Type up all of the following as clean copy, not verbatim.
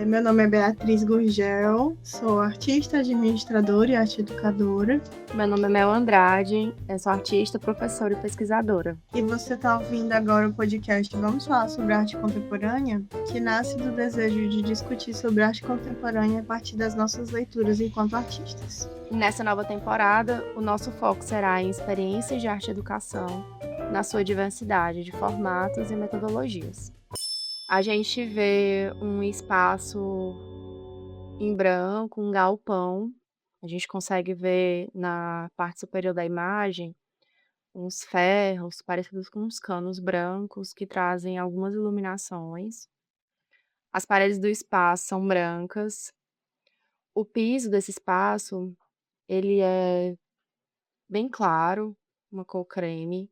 Meu nome é Beatriz Gurgel, sou artista, administradora e arte educadora. Meu nome é Mel Andrade, eu sou artista, professora e pesquisadora. E você está ouvindo agora o podcast Vamos Falar sobre Arte Contemporânea, que nasce do desejo de discutir sobre arte contemporânea a partir das nossas leituras enquanto artistas. Nessa nova temporada, o nosso foco será em experiências de arte e educação, na sua diversidade de formatos e metodologias. A gente vê um espaço em branco, um galpão. A gente consegue ver na parte superior da imagem uns ferros parecidos com uns canos brancos que trazem algumas iluminações. As paredes do espaço são brancas. O piso desse espaço, ele é bem claro, uma cor creme.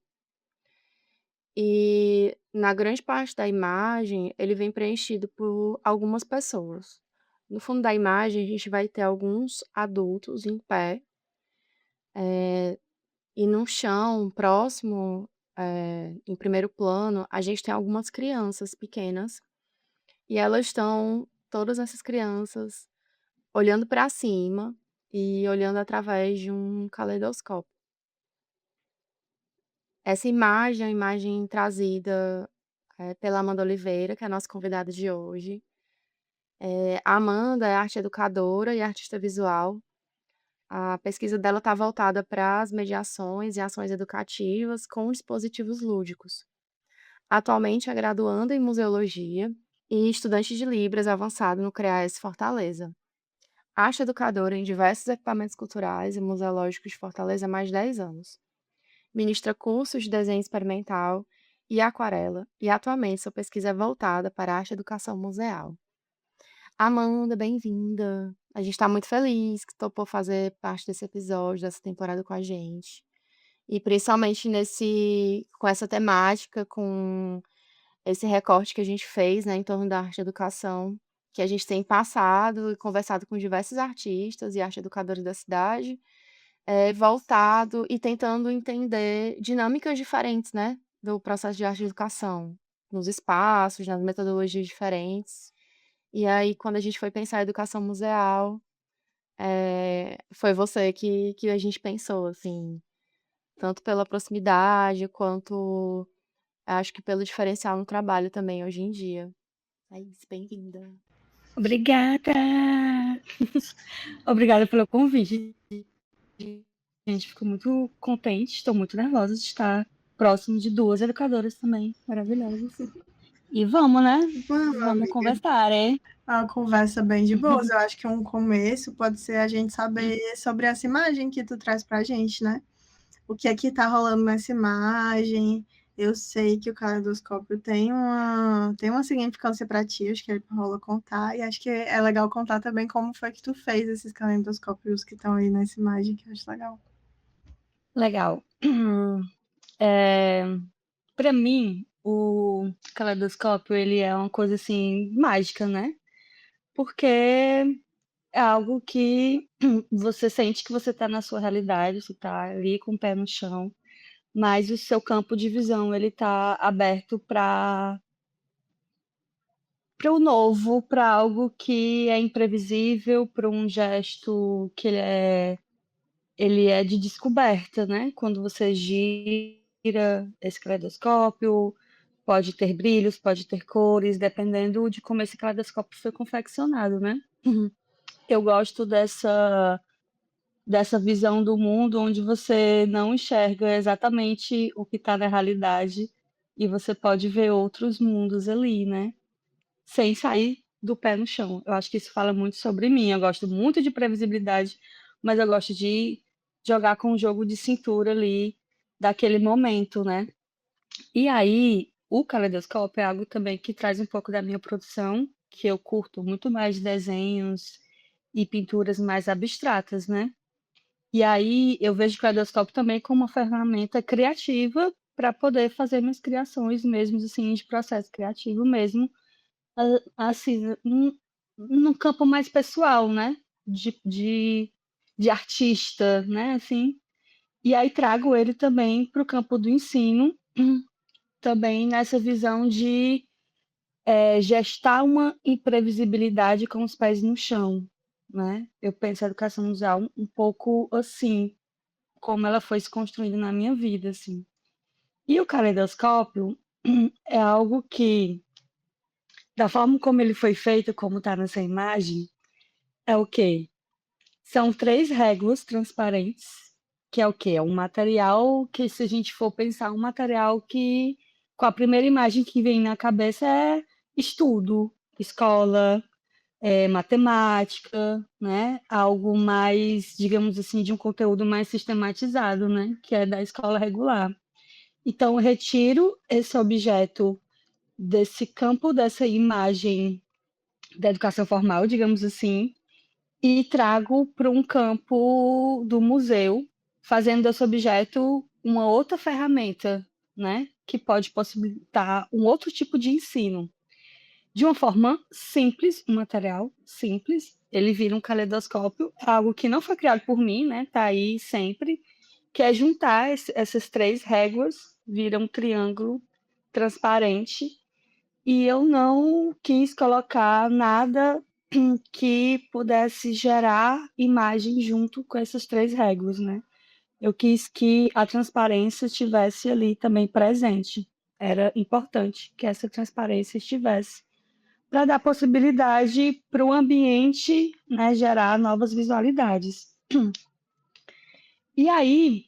E na grande parte da imagem, ele vem preenchido por algumas pessoas. No fundo da imagem, a gente vai ter alguns adultos em pé, e no chão, próximo, em primeiro plano, a gente tem algumas crianças pequenas, e elas estão, todas essas crianças, olhando para cima e olhando através de um caleidoscópio. Essa imagem é a imagem trazida, pela Amanda Oliveira, que é a nossa convidada de hoje. A Amanda é arte educadora e artista visual. A pesquisa dela está voltada para as mediações e ações educativas com dispositivos lúdicos. Atualmente é graduanda em museologia e estudante de Libras avançado no CREAS Fortaleza. Arte educadora em diversos equipamentos culturais e museológicos de Fortaleza há mais de 10 anos. Ministra cursos de desenho experimental e aquarela, e atualmente sua pesquisa é voltada para a arte e educação museal. Amanda, bem-vinda! A gente está muito feliz que topou fazer parte desse episódio, dessa temporada com a gente. E principalmente com essa temática, com esse recorte que a gente fez, né, em torno da arte e educação, que a gente tem passado e conversado com diversos artistas e arte educadores da cidade, voltado e tentando entender dinâmicas diferentes, né, do processo de arte e educação, nos espaços, nas metodologias diferentes. E aí, quando a gente foi pensar a educação museal, foi você que a gente pensou, assim, tanto pela proximidade, quanto acho que pelo diferencial no trabalho também hoje em dia. É isso, bem-vinda. Obrigada! Obrigada pelo convite. A gente ficou muito contente, estou muito nervosa de estar próximo de duas educadoras também maravilhosas. E vamos, né? Vamos amiga. conversar, é? Uma conversa bem de boas. Eu acho que um começo pode ser a gente saber sobre essa imagem que tu traz pra gente, né? O que é que tá rolando nessa imagem? Eu sei que o caleidoscópio tem uma significância para ti, acho que rola contar, e acho que é legal contar também como foi que tu fez esses caleidoscópios que estão aí nessa imagem, que eu acho legal. Legal. Para mim, o caleidoscópio, ele é uma coisa, assim, mágica, né? Porque é algo que você sente que você está na sua realidade, você está ali com o pé no chão, mas o seu campo de visão ele está aberto para o novo, para algo que é imprevisível, para um gesto que ele é de descoberta, né? Quando você gira esse caleidoscópio, pode ter brilhos, pode ter cores, dependendo de como esse caleidoscópio foi confeccionado, né? Eu gosto dessa visão do mundo onde você não enxerga exatamente o que está na realidade e você pode ver outros mundos ali, né? Sem sair do pé no chão. Eu acho que isso fala muito sobre mim. Eu gosto muito de previsibilidade, mas eu gosto de jogar com o jogo de cintura ali daquele momento, né? E aí, o caleidoscópio é algo também que traz um pouco da minha produção, que eu curto muito mais desenhos e pinturas mais abstratas, né? E aí eu vejo o caleidoscópio também como uma ferramenta criativa para poder fazer minhas criações mesmo, assim, de processo criativo mesmo, assim, num campo mais pessoal, né? De artista, né? Assim. E aí trago ele também para o campo do ensino, também nessa visão de gestar uma imprevisibilidade com os pés no chão, né? Eu penso a educação museal um pouco assim, como ela foi se construindo na minha vida, assim. E o caleidoscópio é algo que, da forma como ele foi feito, como está nessa imagem, é o quê? São 3 réguas transparentes, que é o quê? É um material que, se a gente for pensar, um material que, com a primeira imagem que vem na cabeça é estudo, escola, matemática, né? Algo mais, digamos assim, de um conteúdo mais sistematizado, né? Que é da escola regular. Então, eu retiro esse objeto desse campo, dessa imagem da educação formal, digamos assim, e trago para um campo do museu, fazendo desse objeto uma outra ferramenta, né? Que pode possibilitar um outro tipo de ensino. De uma forma simples, um material simples, ele vira um caleidoscópio, algo que não foi criado por mim, né? Tá aí sempre, que é juntar essas 3 réguas, vira um triângulo transparente, e eu não quis colocar nada que pudesse gerar imagem junto com essas 3 réguas, né? Eu quis que a transparência estivesse ali também presente. Era importante que essa transparência estivesse para dar possibilidade para o ambiente, né, gerar novas visualidades. E aí,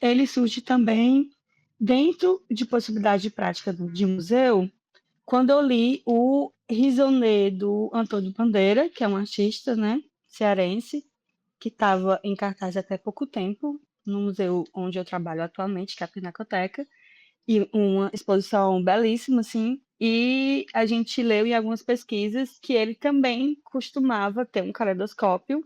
ele surge também dentro de possibilidade de prática de museu, quando eu li o Risonê do Antônio Bandeira, que é um artista, né, cearense, que estava em cartaz até pouco tempo no museu onde eu trabalho atualmente, que é a Pinacoteca, e uma exposição belíssima, assim, e a gente leu em algumas pesquisas que ele também costumava ter um caleidoscópio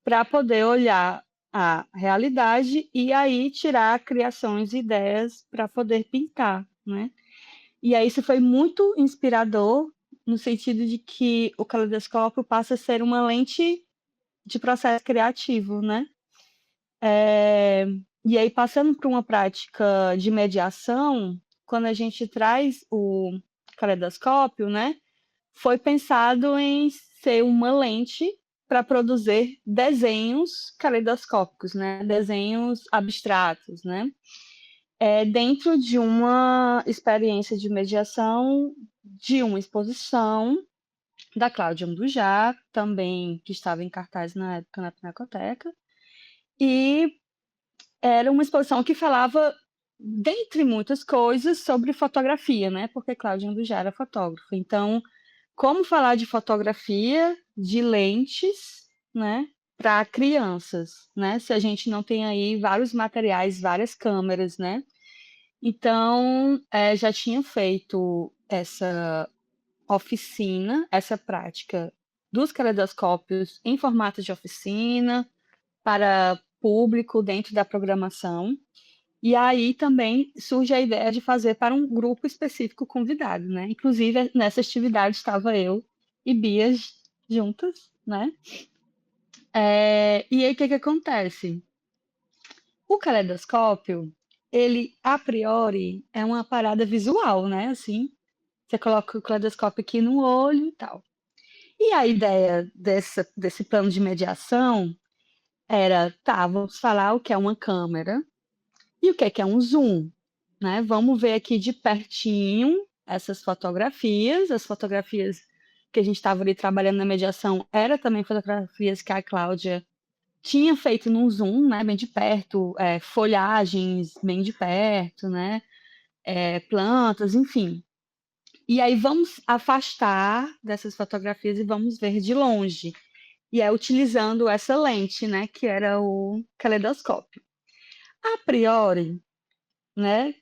para poder olhar a realidade e aí tirar criações e ideias para poder pintar, né? E aí isso foi muito inspirador no sentido de que o caleidoscópio passa a ser uma lente de processo criativo, né? E aí, passando para uma prática de mediação, quando a gente traz o caleidoscópio, né, foi pensado em ser uma lente para produzir desenhos caleidoscópicos, né, desenhos abstratos, né, dentro de uma experiência de mediação de uma exposição da Cláudia Andujá, também que estava em cartaz na época na Pinacoteca, e era uma exposição que falava, dentre muitas coisas, sobre fotografia, né? Porque Cláudia Andujar era fotógrafo. Então, como falar de fotografia de lentes, né? Para crianças, né? Se a gente não tem aí vários materiais, várias câmeras, né? Então, já tinha feito essa oficina, essa prática dos caleidoscópios em formato de oficina para público dentro da programação. E aí também surge a ideia de fazer para um grupo específico convidado, né? Inclusive, nessa atividade estava eu e Bia juntas, né? E aí, o que que acontece? O caleidoscópio, ele, a priori, é uma parada visual, né? Assim, você coloca o caleidoscópio aqui no olho e tal. E a ideia desse plano de mediação era, tá, vamos falar o que é uma câmera, e o que é um zoom? Né? Vamos ver aqui de pertinho essas fotografias. As fotografias que a gente estava ali trabalhando na mediação eram também fotografias que a Cláudia tinha feito num zoom, né? Bem de perto, folhagens bem de perto, né? Plantas, enfim. E aí vamos afastar dessas fotografias e vamos ver de longe. E é utilizando essa lente, né? Que era o caleidoscópio. A priori, né?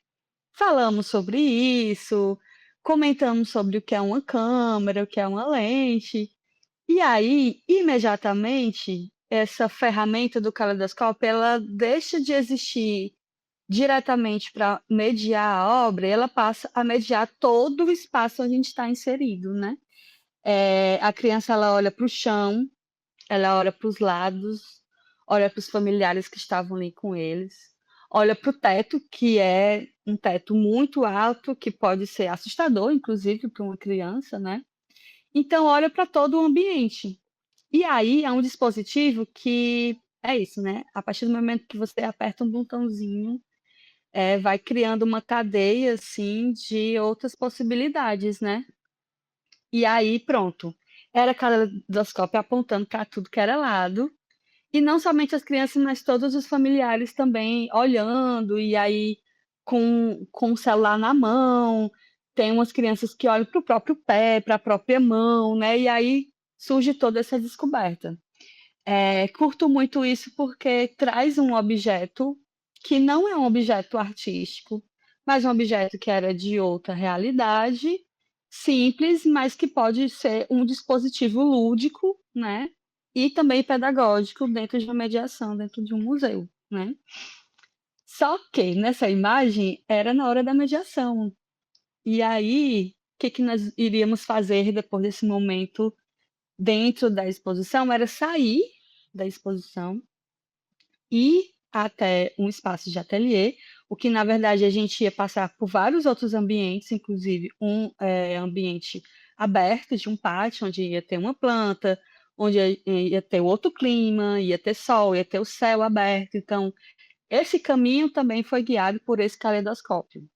Falamos sobre isso, comentamos sobre o que é uma câmera, o que é uma lente, e aí, imediatamente, essa ferramenta do caleidoscópio, ela deixa de existir diretamente para mediar a obra, e ela passa a mediar todo o espaço onde a gente está inserido, né? A criança, ela olha para o chão, ela olha para os lados, olha para os familiares que estavam ali com eles, olha para o teto, que é um teto muito alto, que pode ser assustador, inclusive, para uma criança, né? Então, olha para todo o ambiente. E aí, é um dispositivo que é isso, né? A partir do momento que você aperta um botãozinho, vai criando uma cadeia, assim, de outras possibilidades, né? E aí, pronto. Era caleidoscópio apontando para tudo que era lado. E não somente as crianças, mas todos os familiares também olhando, e aí com o celular na mão. Tem umas crianças que olham para o próprio pé, para a própria mão, né? E aí surge toda essa descoberta. Curto muito isso porque traz um objeto que não é um objeto artístico, mas um objeto que era de outra realidade, simples, mas que pode ser um dispositivo lúdico, né? E também pedagógico dentro de uma mediação, dentro de um museu, né? Só que nessa imagem era na hora da mediação. E aí, o que que nós iríamos fazer depois desse momento dentro da exposição era sair da exposição, ir até um espaço de ateliê, o que na verdade a gente ia passar por vários outros ambientes, inclusive ambiente aberto de um pátio, onde ia ter uma planta, onde ia ter outro clima, ia ter sol, ia ter o céu aberto. Então, esse caminho também foi guiado por esse caleidoscópio.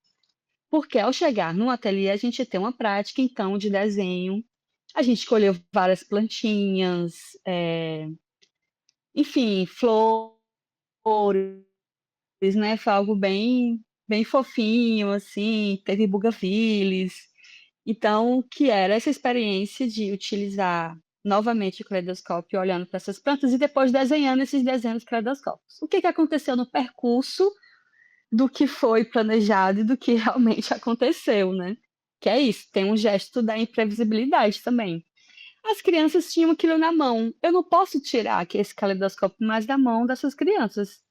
Porque ao chegar no ateliê, a gente tem uma prática, então, de desenho. A gente escolheu várias plantinhas, enfim, flores, né? Foi algo bem, bem fofinho, assim, teve bugavílis. Então, que era essa experiência de utilizar novamente o caleidoscópio, olhando para essas plantas e depois desenhando esses desenhos caleidoscópicos. O que que aconteceu no percurso do que foi planejado e do que realmente aconteceu, né? Que é isso, tem um gesto da imprevisibilidade também. As crianças tinham aquilo na mão. Eu não posso tirar aqui esse caleidoscópio mais da mão dessas crianças.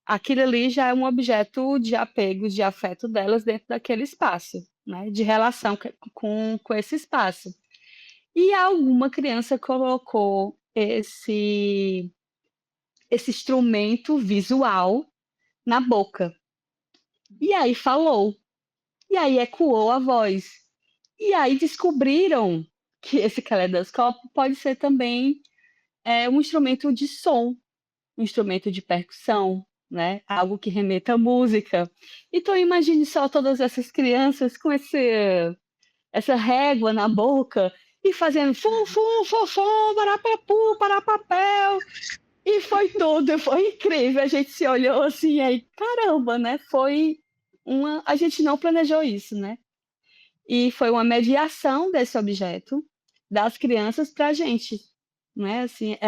Aquilo ali já é um objeto de apego, de afeto delas dentro daquele espaço, né? De relação com esse espaço. E alguma criança colocou esse instrumento visual na boca. E aí falou. E aí ecoou a voz. E aí descobriram que esse caleidoscópio pode ser também um instrumento de som, um instrumento de percussão, né? Algo que remeta à música. Então imagine só todas essas crianças com essa régua na boca e fazendo fum, fum, fum, fum, parapapu, parapapel. E foi tudo, foi incrível. A gente se olhou assim, aí, caramba, né? A gente não planejou isso, né? E foi uma mediação desse objeto das crianças para a gente, né? Assim,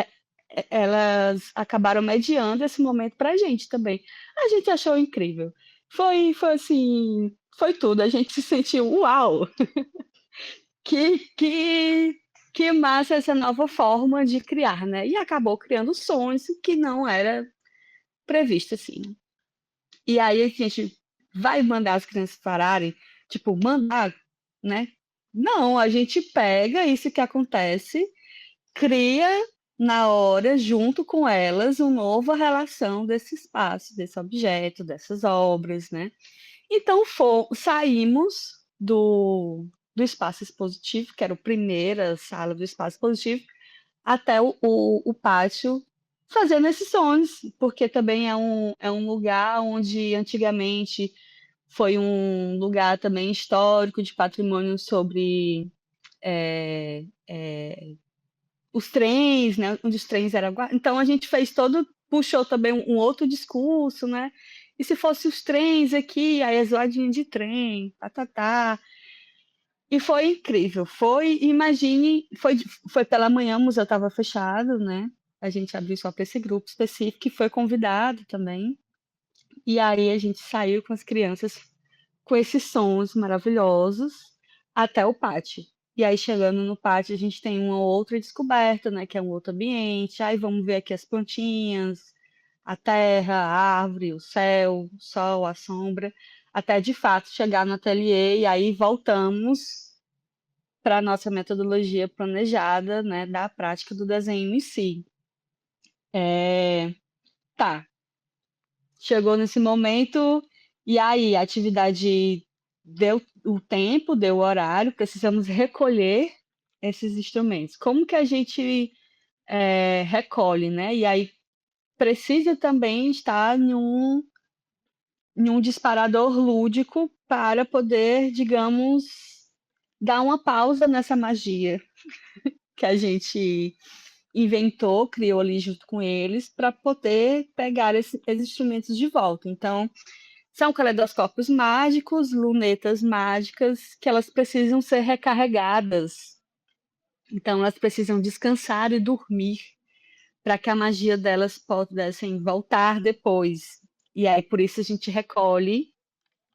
elas acabaram mediando esse momento para a gente também. A gente achou incrível. Foi assim, foi tudo. A gente se sentiu, uau, que, que, que massa essa nova forma de criar, né? E acabou criando sons que não era previsto assim. E aí a gente vai mandar as crianças pararem, tipo, mandar, né? Não, a gente pega isso que acontece, cria na hora, junto com elas, uma nova relação desse espaço, desse objeto, dessas obras, né? Então, saímos do espaço expositivo, que era a primeira sala do espaço expositivo, até o pátio, fazendo esses sons, porque também é um lugar onde antigamente foi um lugar também histórico de patrimônio sobre é, é, os trens, né? Onde os trens eram. Então a gente fez puxou também um outro discurso, né? E se fosse os trens aqui, aí as zoadinha de trem, tá, tá, tá. E foi incrível. Foi pela manhã, o museu estava fechado, né? A gente abriu só para esse grupo específico, que foi convidado também. E aí a gente saiu com as crianças com esses sons maravilhosos até o pátio. E aí, chegando no pátio, a gente tem uma outra descoberta, né? Que é um outro ambiente. Aí vamos ver aqui as plantinhas, a terra, a árvore, o céu, o sol, a sombra, até de fato chegar no ateliê e aí voltamos para a nossa metodologia planejada, né, da prática do desenho em si. Tá. chegou nesse momento, e aí a atividade deu o tempo, deu o horário, precisamos recolher esses instrumentos. Como que a gente recolhe, né? E aí precisa também estar em um disparador lúdico para poder, digamos, dar uma pausa nessa magia que a gente inventou, criou ali junto com eles, para poder pegar esses instrumentos de volta. Então, são caleidoscópios mágicos, lunetas mágicas, que elas precisam ser recarregadas. Então, elas precisam descansar e dormir para que a magia delas pudessem voltar depois. E aí, por isso, a gente recolhe,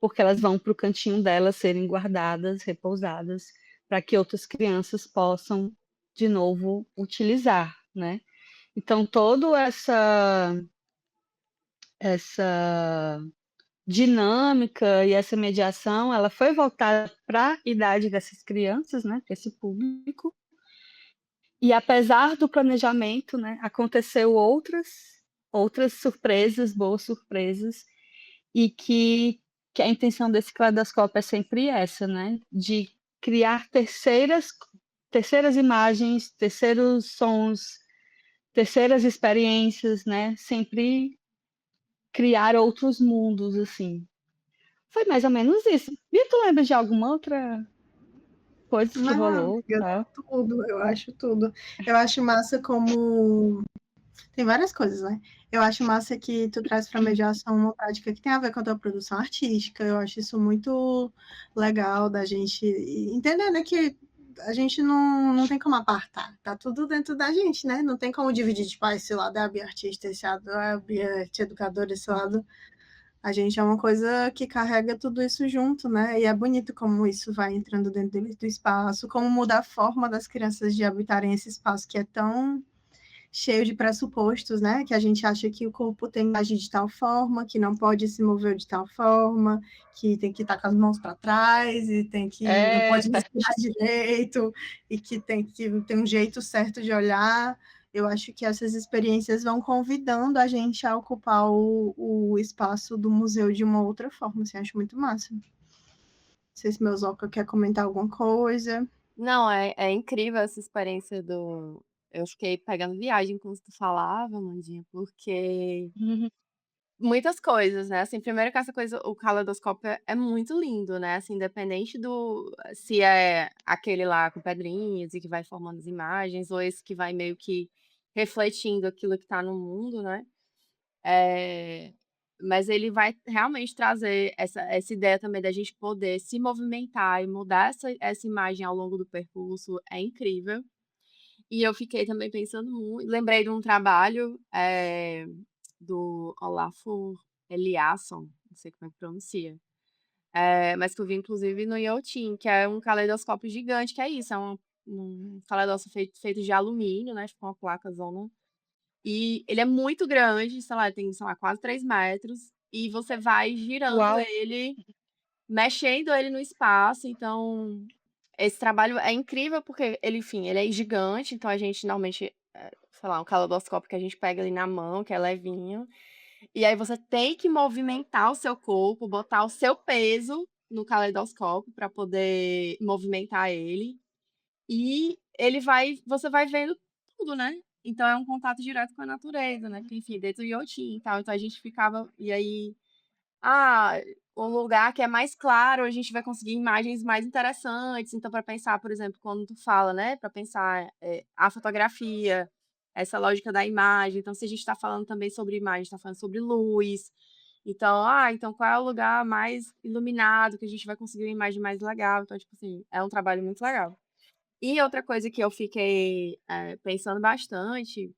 porque elas vão para o cantinho delas serem guardadas, repousadas, para que outras crianças possam, de novo, utilizar, né? Então, toda essa dinâmica e essa mediação, ela foi voltada para a idade dessas crianças, né, esse público. E apesar do planejamento, né, aconteceu outras surpresas, boas surpresas, e que a intenção desse caleidoscópio é sempre essa, né, de criar terceiras imagens, terceiros sons, terceiras experiências, né, sempre criar outros mundos, assim. Foi mais ou menos isso. E tu lembra de alguma outra coisa que Não, rolou, amiga, tá? tudo, eu acho tudo. Eu acho massa como. Tem várias coisas, né? Eu acho massa que tu traz para mediação uma prática que tem a ver com a tua produção artística. Eu acho isso muito legal da gente entender, né, que a gente não tem como apartar. Tá tudo dentro da gente, né? Não tem como dividir, tipo, esse lado é a Bia artista, esse lado é a Bia educadora, esse lado. A gente é uma coisa que carrega tudo isso junto, né? E é bonito como isso vai entrando dentro do espaço, como muda a forma das crianças de habitarem esse espaço que é tão cheio de pressupostos, né? Que a gente acha que o corpo tem que agir de tal forma, que não pode se mover de tal forma, que tem que estar com as mãos para trás e tem que não pode respirar direito e que tem que ter um jeito certo de olhar. Eu acho que essas experiências vão convidando a gente a ocupar o espaço do museu de uma outra forma. Assim, acho muito massa. Não sei se meu Zoca quer comentar alguma coisa. Não, é incrível essa experiência do. Eu fiquei pegando viagem com o que tu falava, Mandinha, porque Uhum. muitas coisas, né? Assim, primeiro que essa coisa, o caleidoscópio é muito lindo, né? Assim, independente do se é aquele lá com pedrinhas e que vai formando as imagens, ou esse que vai meio que refletindo aquilo que tá no mundo, né? É, mas ele vai realmente trazer essa ideia também da gente poder se movimentar e mudar essa imagem ao longo do percurso é incrível. E eu fiquei também pensando muito, lembrei de um trabalho do Olafur Eliasson, não sei como é que pronuncia, mas que eu vi inclusive no Youtin, que é um caleidoscópio gigante, que é isso, é um caleidoscópio feito de alumínio, né, tipo uma placa zona, e ele é muito grande, sei lá, tem, sei lá, quase 3 metros, e você vai girando Uau! ele, mexendo ele no espaço, então esse trabalho é incrível porque ele, enfim, ele é gigante, então a gente normalmente, sei lá, um caleidoscópio que a gente pega ali na mão, que é levinho, e aí você tem que movimentar o seu corpo, botar o seu peso no caleidoscópio para poder movimentar ele. E você vai vendo tudo, né? Então é um contato direto com a natureza, né? Porque, enfim, dentro do iotim e tal. Então a gente ficava. E aí, ah, um lugar que é mais claro, a gente vai conseguir imagens mais interessantes. Então, para pensar, por exemplo, quando tu fala, né? Para pensar a fotografia, essa lógica da imagem. Então, se a gente está falando também sobre imagem, está falando sobre luz. Então, então qual é o lugar mais iluminado que a gente vai conseguir uma imagem mais legal? Então, tipo assim, é um trabalho muito legal. E outra coisa que eu fiquei pensando bastante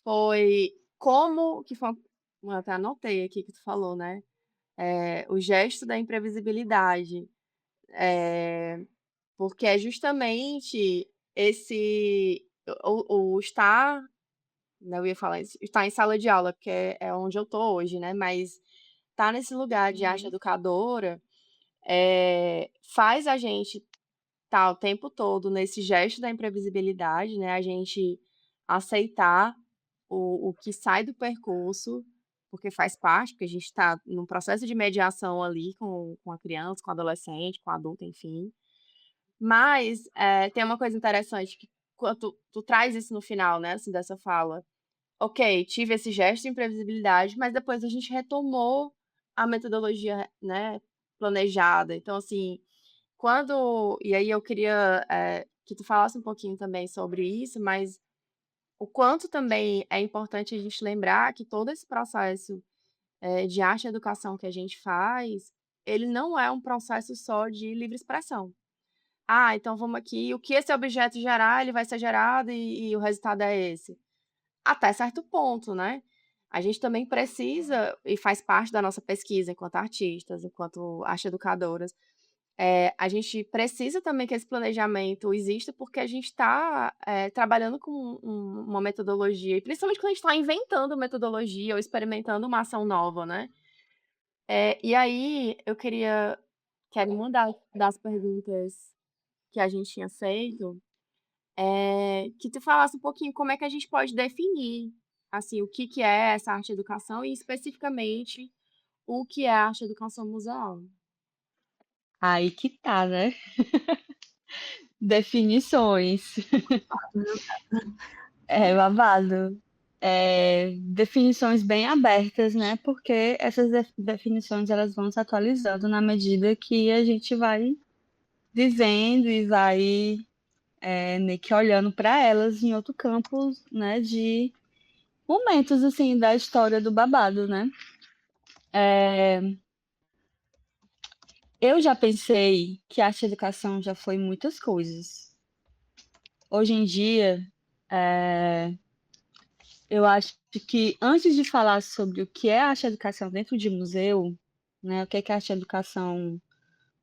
foi como que foi. Eu até anotei aqui que tu falou, né? O gesto da imprevisibilidade. Porque é justamente esse. O estar. Né, eu ia falar isso, estar em sala de aula, porque é onde eu tô hoje, né? Mas estar nesse lugar de arte Uhum. educadora faz a gente tá o tempo todo nesse gesto da imprevisibilidade, né? A gente aceitar o que sai do percurso porque faz parte, porque a gente está num processo de mediação ali com a criança, com o adolescente, com o adulto, enfim. Mas, tem uma coisa interessante que quando tu traz isso no final, né, assim, dessa fala. Ok, tive esse gesto de imprevisibilidade, mas depois a gente retomou a metodologia, né, planejada. Então, assim, e aí eu queria, que tu falasse um pouquinho também sobre isso, mas o quanto também é importante a gente lembrar que todo esse processo, de arte e educação que a gente faz, ele não é um processo só de livre expressão. Ah, então vamos aqui, o que esse objeto gerar, ele vai ser gerado e o resultado é esse. Até certo ponto, né. A gente também precisa, e faz parte da nossa pesquisa enquanto artistas, enquanto arte educadoras, a gente precisa também que esse planejamento exista, porque a gente está, trabalhando com uma metodologia, e principalmente quando a gente está inventando metodologia ou experimentando uma ação nova, né. E aí eu quero uma das perguntas que a gente tinha feito, que tu falasse um pouquinho como é que a gente pode definir, assim, o que que é essa arte educação e especificamente o que é arte educação museal. Aí que tá, né? Definições. É babado. Definições bem abertas, né? Porque essas definições elas vão se atualizando na medida que a gente vai vivendo e vai meio que olhando para elas em outro campo, né? De momentos assim da história do babado, né? Eu já pensei que a arte educação já foi muitas coisas. Hoje em dia, eu acho que antes de falar sobre o que é arte educação dentro de museu, né, o que é arte educação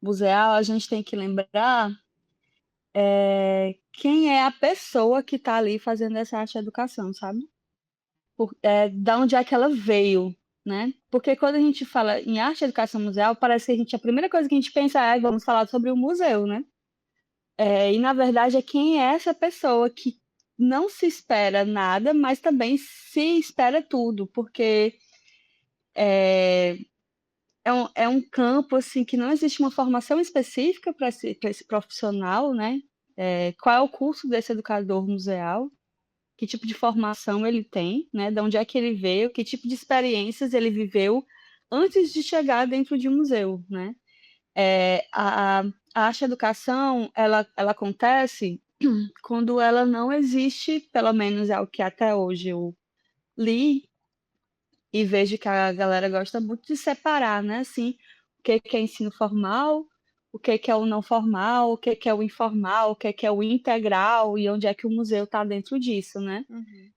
museal, a gente tem que lembrar quem é a pessoa que está ali fazendo essa arte educação, sabe? Da onde é que ela veio, né? Porque quando a gente fala em arte educação museal, parece que a primeira coisa que a gente pensa é vamos falar sobre o museu, né? E na verdade é quem é essa pessoa que não se espera nada, mas também se espera tudo, porque é um campo assim que não existe uma formação específica para esse profissional, né? Qual é o curso desse educador museal? Que tipo de formação ele tem, né? De onde é que ele veio? Que tipo de experiências ele viveu antes de chegar dentro de um museu, né? A arte educação ela acontece quando ela não existe, pelo menos é o que até hoje eu li e vejo que a galera gosta muito de separar, né? Assim, o que é ensino formal, o que é o não formal, o que é o informal, o que é o integral e onde é que o museu está dentro disso, né? Uhum.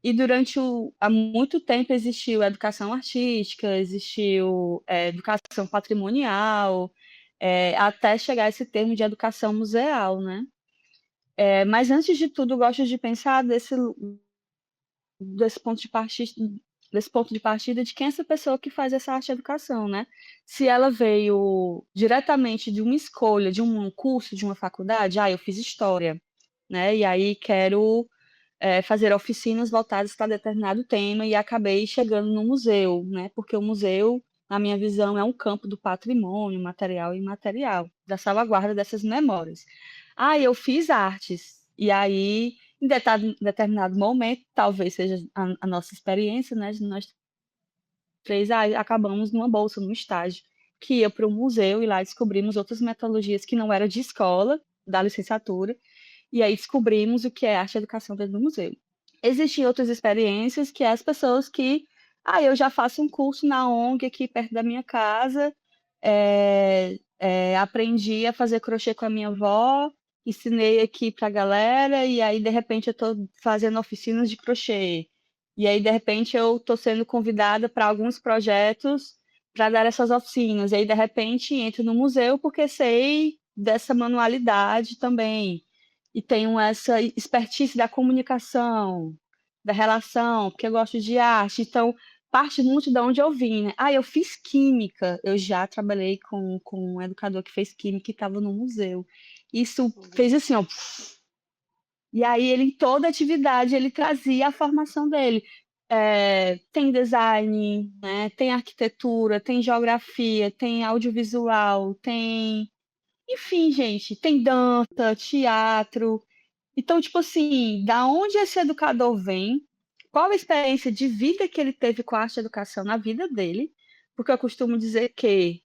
E há muito tempo existiu educação artística, existiu educação patrimonial, até chegar esse termo de educação museal, né? Mas antes de tudo, eu gosto de pensar desse ponto de partida, de quem é essa pessoa que faz essa arte educação, né? Se ela veio diretamente de uma escolha, de um curso, de uma faculdade, eu fiz história, né? E aí quero fazer oficinas voltadas para determinado tema e acabei chegando no museu, né? Porque o museu, na minha visão, é um campo do patrimônio material e imaterial, da salvaguarda dessas memórias. Eu fiz artes, e aí, em determinado momento, talvez seja a nossa experiência, né? Nós três acabamos numa bolsa, num estágio, que ia para o museu e lá descobrimos outras metodologias que não eram de escola, da licenciatura, e aí descobrimos o que é arte e educação dentro do museu. Existem outras experiências que é as pessoas que, eu já faço um curso na ONG aqui perto da minha casa, aprendi a fazer crochê com a minha avó, ensinei aqui para a galera, e aí de repente eu estou fazendo oficinas de crochê. E aí, de repente, eu estou sendo convidada para alguns projetos para dar essas oficinas. E aí, de repente, entro no museu porque sei dessa manualidade também e tenho essa expertise da comunicação, da relação, porque eu gosto de arte, então parte muito de onde eu vim, né? Eu fiz química, eu já trabalhei com um educador que fez química e estava no museu. Isso fez assim, ó. E aí ele, em toda atividade, ele trazia a formação dele. tem design, né? Tem arquitetura, tem geografia, tem audiovisual, tem. Enfim, gente, tem dança, teatro. Então, tipo assim, da onde esse educador vem, qual a experiência de vida que ele teve com a arte e educação na vida dele, porque eu costumo dizer que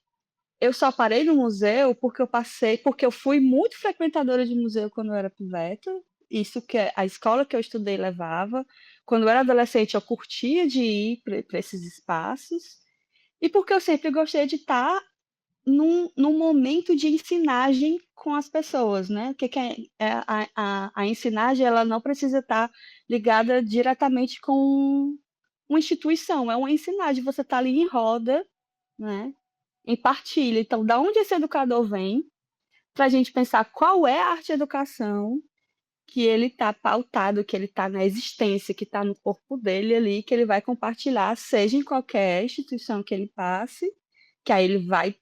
eu só parei no museu porque eu fui muito frequentadora de museu quando eu era piveta, isso que a escola que eu estudei levava. Quando eu era adolescente, eu curtia de ir para esses espaços, e porque eu sempre gostei de estar num momento de ensinagem com as pessoas, né? O que, que a ensinagem, ela não precisa estar ligada diretamente com uma instituição, é uma ensinagem, você está ali em roda, né? Em partilha. Então, da onde esse educador vem, para a gente pensar qual é a arte-educação que ele está pautado, que ele está na existência, que está no corpo dele ali, que ele vai compartilhar, seja em qualquer instituição que ele passe, que aí ele vai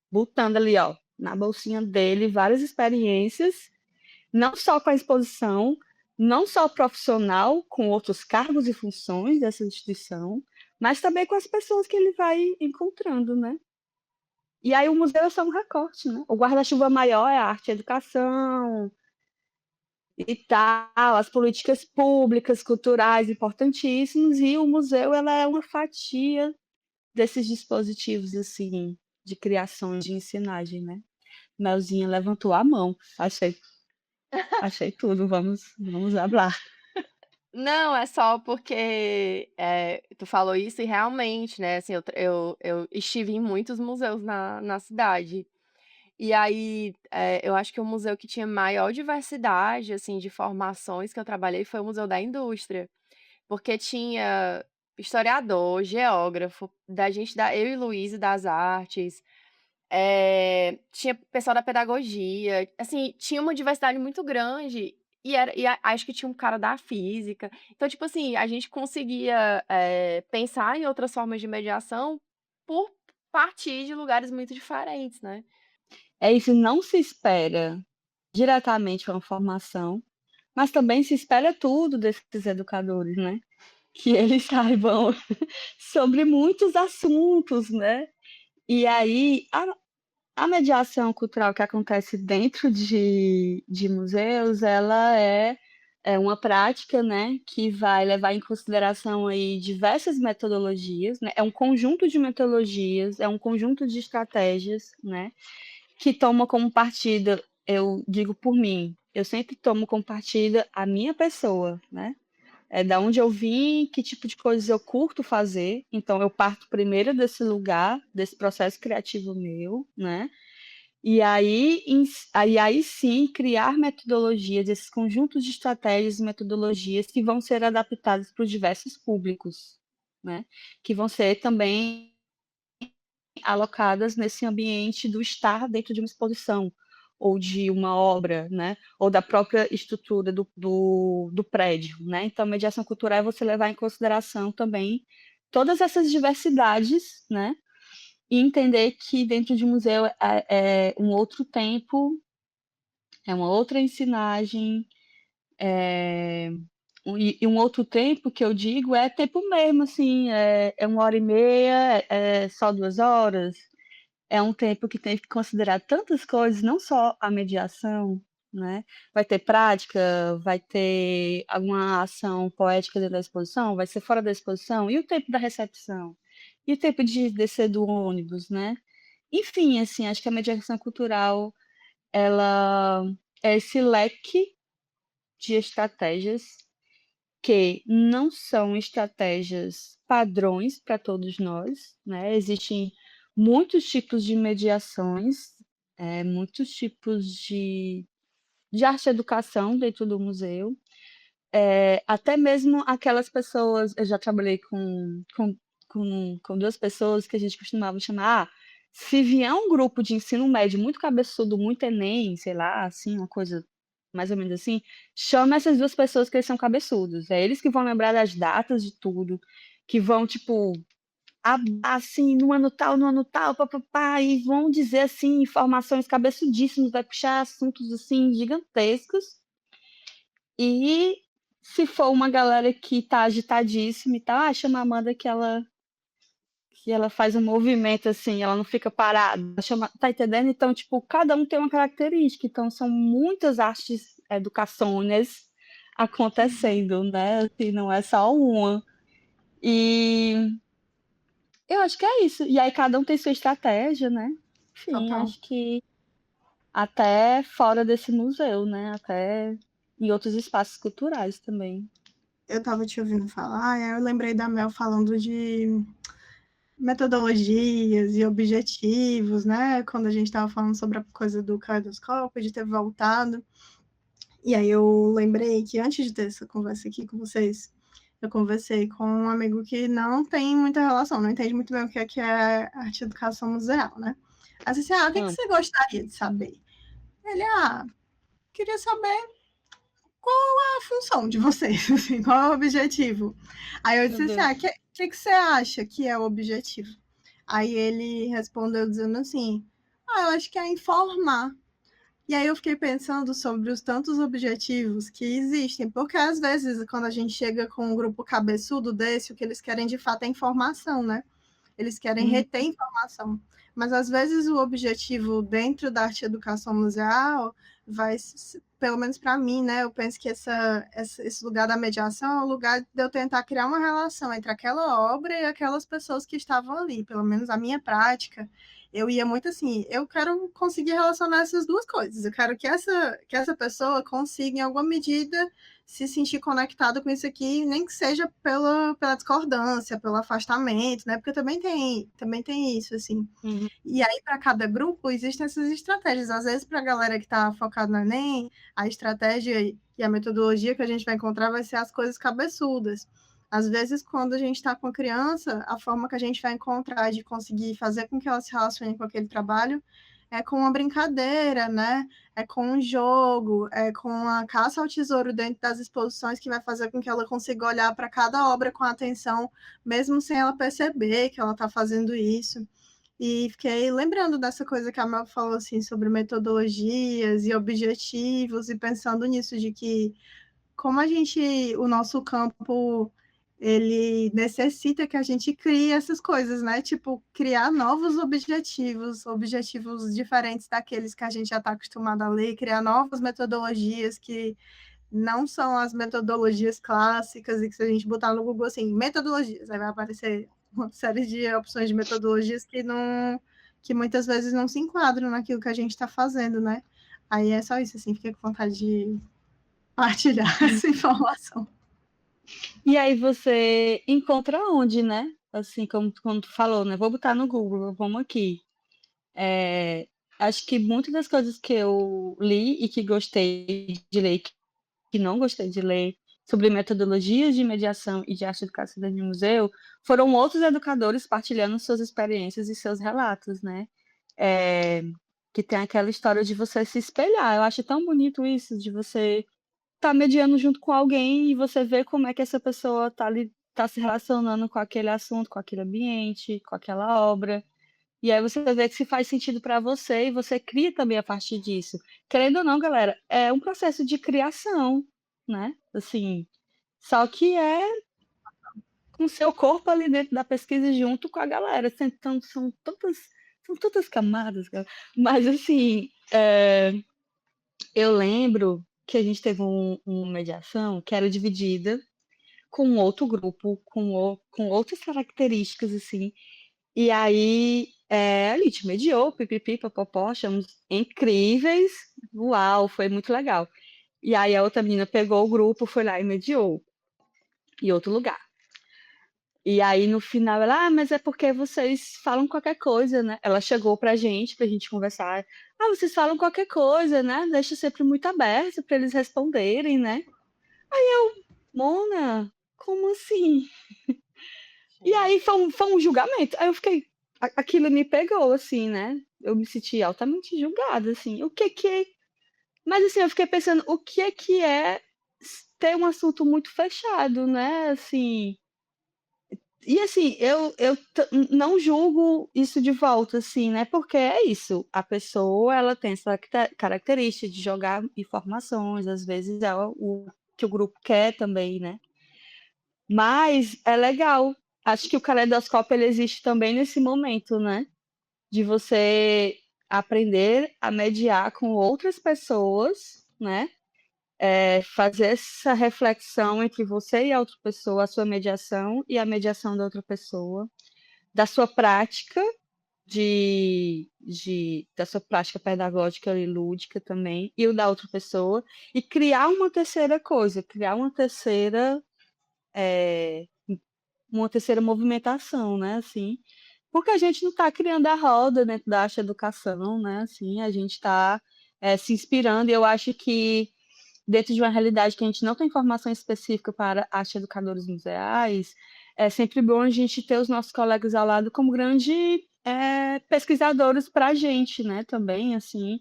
botando ali, ó, na bolsinha dele, várias experiências, não só com a exposição, não só profissional, com outros cargos e funções dessa instituição, mas também com as pessoas que ele vai encontrando, né? E aí o museu é só um recorte, né? O guarda-chuva maior é a arte e a educação e tal, as políticas públicas, culturais importantíssimas, e o museu ela é uma fatia desses dispositivos assim de criação de ensinagem, né? Melzinha levantou a mão. Achei tudo. Vamos hablar. Não, é só porque tu falou isso e realmente, né? Assim, eu estive em muitos museus na cidade. E aí, eu acho que o museu que tinha maior diversidade, assim, de formações que eu trabalhei foi o Museu da Indústria. Porque tinha historiador, geógrafo, eu e Luísa das artes, tinha pessoal da pedagogia, assim, tinha uma diversidade muito grande acho que tinha um cara da física. Então, tipo assim, a gente conseguia, pensar em outras formas de mediação por partir de lugares muito diferentes, né. É isso, não se espera diretamente uma formação, mas também se espera tudo desses educadores, né? Que eles saibam sobre muitos assuntos, né? E aí, a mediação cultural que acontece dentro de museus, ela é uma prática, né, que vai levar em consideração aí diversas metodologias, né? É um conjunto de metodologias, é um conjunto de estratégias, né, que toma como partida, eu digo por mim, eu sempre tomo como partida a minha pessoa, né? É da onde eu vim, que tipo de coisas eu curto fazer. Então, eu parto primeiro desse lugar, desse processo criativo meu, né? E aí sim criar metodologias, esses conjuntos de estratégias e metodologias que vão ser adaptadas para os diversos públicos, né? Que vão ser também alocadas nesse ambiente do estar dentro de uma exposição ou de uma obra, né? Ou da própria estrutura do prédio, né? Então, mediação cultural é você levar em consideração também todas essas diversidades, né? E entender que dentro de um museu é um outro tempo, é uma outra ensinagem, e um outro tempo que eu digo é tempo mesmo, assim, é 1h30, é só 2 horas, é um tempo que tem que considerar tantas coisas, não só a mediação, né? Vai ter prática, vai ter alguma ação poética dentro da exposição, vai ser fora da exposição, e o tempo da recepção, e o tempo de descer do ônibus, né? Enfim, assim, acho que a mediação cultural, ela é esse leque de estratégias que não são estratégias padrões para todos nós, né? Existem muitos tipos de mediações, muitos tipos de arte-educação dentro do museu, até mesmo aquelas pessoas, eu já trabalhei com duas pessoas que a gente costumava chamar, se vier um grupo de ensino médio muito cabeçudo, muito Enem, sei lá, assim, uma coisa mais ou menos assim, chama essas duas pessoas que eles são cabeçudos. É eles que vão lembrar das datas de tudo, que vão, tipo, assim, no ano tal, papapá, e vão dizer, assim, informações cabeçudíssimas, vai puxar assuntos, assim, gigantescos, e se for uma galera que tá agitadíssima e tal, chama a Amanda que ela faz um movimento assim, ela não fica parada, ela chama, tá entendendo? Então, tipo, cada um tem uma característica, então são muitas artes educações acontecendo, né? Assim, não é só uma. E eu acho que é isso. E aí cada um tem sua estratégia, né? Enfim, Total. acho que até fora desse museu, né? Até em outros espaços culturais também. Eu estava te ouvindo falar, e aí eu lembrei da Mel falando de metodologias e objetivos, né? Quando a gente estava falando sobre a coisa do caleidoscópio, de ter voltado. E aí eu lembrei que antes de ter essa conversa aqui com vocês, eu conversei com um amigo que não tem muita relação, não entende muito bem o que é arte e educação museal, né? Aí eu disse, o que você gostaria de saber? Ele, queria saber qual é a função de vocês, assim, qual é o objetivo. Aí eu disse assim, o que você acha que é o objetivo? Aí ele respondeu dizendo assim, eu acho que é informar. E aí eu fiquei pensando sobre os tantos objetivos que existem, porque às vezes quando a gente chega com um grupo cabeçudo desse, o que eles querem de fato é informação, né? Eles querem reter informação. Mas às vezes o objetivo dentro da arte e educação museal vai, pelo menos para mim, né? Eu penso que esse lugar da mediação é o lugar de eu tentar criar uma relação entre aquela obra e aquelas pessoas que estavam ali. Pelo menos a minha prática, eu ia muito assim, eu quero conseguir relacionar essas duas coisas. Eu quero que essa pessoa consiga, em alguma medida, se sentir conectado com isso aqui, nem que seja pela discordância, pelo afastamento, né? Porque também tem isso, assim. Uhum. E aí, para cada grupo, existem essas estratégias. Às vezes, para a galera que está focada no Enem, a estratégia e a metodologia que a gente vai encontrar vai ser as coisas cabeçudas. Às vezes, quando a gente está com a criança, a forma que a gente vai encontrar de conseguir fazer com que ela se relacione com aquele trabalho é com uma brincadeira, né? É com um jogo, é com a caça ao tesouro dentro das exposições que vai fazer com que ela consiga olhar para cada obra com atenção, mesmo sem ela perceber que ela está fazendo isso. E fiquei lembrando dessa coisa que a Mel falou assim sobre metodologias e objetivos e pensando nisso de que como o nosso campo ele necessita que a gente crie essas coisas, né? Tipo, criar novos objetivos diferentes daqueles que a gente já está acostumado a ler, criar novas metodologias que não são as metodologias clássicas e que se a gente botar no Google assim, metodologias, aí vai aparecer uma série de opções de metodologias que muitas vezes não se enquadram naquilo que a gente está fazendo, né? Aí é só isso, assim, fiquei com vontade de partilhar essa informação. E aí você encontra onde, né? Assim, como tu falou, né? Vou botar no Google, vamos aqui. Acho que muitas das coisas que eu li e que gostei de ler, que não gostei de ler, sobre metodologias de mediação e de arte educativa de museu, foram outros educadores partilhando suas experiências e seus relatos, né? Que tem aquela história de você se espelhar. Eu acho tão bonito isso, de você estar mediando junto com alguém e você ver como é que essa pessoa tá se relacionando com aquele assunto, com aquele ambiente, com aquela obra. E aí você vê que se faz sentido para você e você cria também a partir disso. Querendo ou não, galera, é um processo de criação, né? Assim, só que é com o seu corpo ali dentro da pesquisa junto com a galera. Então, são tantas camadas, cara. Mas assim, eu lembro que a gente teve uma mediação que era dividida com outro grupo, com outras características, assim. E aí, a gente mediou, pipipi, papopó, achamos incríveis. Uau, foi muito legal. E aí a outra menina pegou o grupo, foi lá e mediou em outro lugar. E aí no final ela, mas é porque vocês falam qualquer coisa, né? Ela chegou pra gente conversar. Vocês falam qualquer coisa, né? Deixa sempre muito aberto para eles responderem, né? Mona, como assim? E aí foi um julgamento. Aí eu fiquei, aquilo me pegou, assim, né? Eu me senti altamente julgada, assim. O que que. Mas assim, eu fiquei pensando, o que é ter um assunto muito fechado, né? Assim. E assim, eu não julgo isso de volta, assim, né? Porque é isso. A pessoa, ela tem essa característica de jogar informações, às vezes é que o grupo quer também, né? Mas é legal. Acho que o caleidoscópio ele existe também nesse momento, né? De você aprender a mediar com outras pessoas, né? Fazer essa reflexão entre você e a outra pessoa, a sua mediação e a mediação da outra pessoa, da sua prática da sua prática pedagógica e lúdica também, e o da outra pessoa, e criar uma terceira coisa, criar uma terceira movimentação, né, assim, porque a gente não está criando a roda dentro da arte educação, né, assim, a gente está se inspirando, e eu acho que dentro de uma realidade que a gente não tem informação específica para arte educadores museais, é sempre bom a gente ter os nossos colegas ao lado como grandes pesquisadores para a gente, né, também, assim,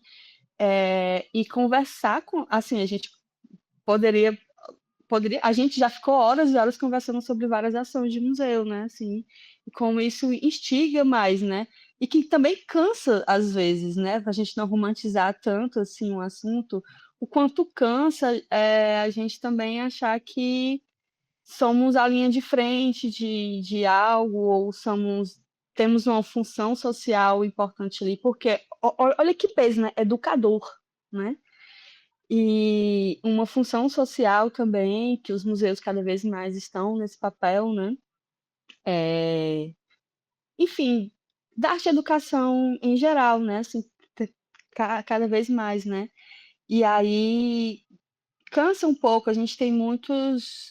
e conversar com, assim, a gente poderia, a gente já ficou horas e horas conversando sobre várias ações de museu, né, assim, e como isso instiga mais, né, e que também cansa às vezes, né, para a gente não romantizar tanto, assim, um assunto, o quanto cansa a gente também achar que somos a linha de frente de algo, ou temos uma função social importante ali, porque olha que peso, né? Educador, né? E uma função social também, que os museus cada vez mais estão nesse papel, né? Enfim, da arte e educação em geral, né? Assim, cada vez mais, né? E aí cansa um pouco, a gente tem muitas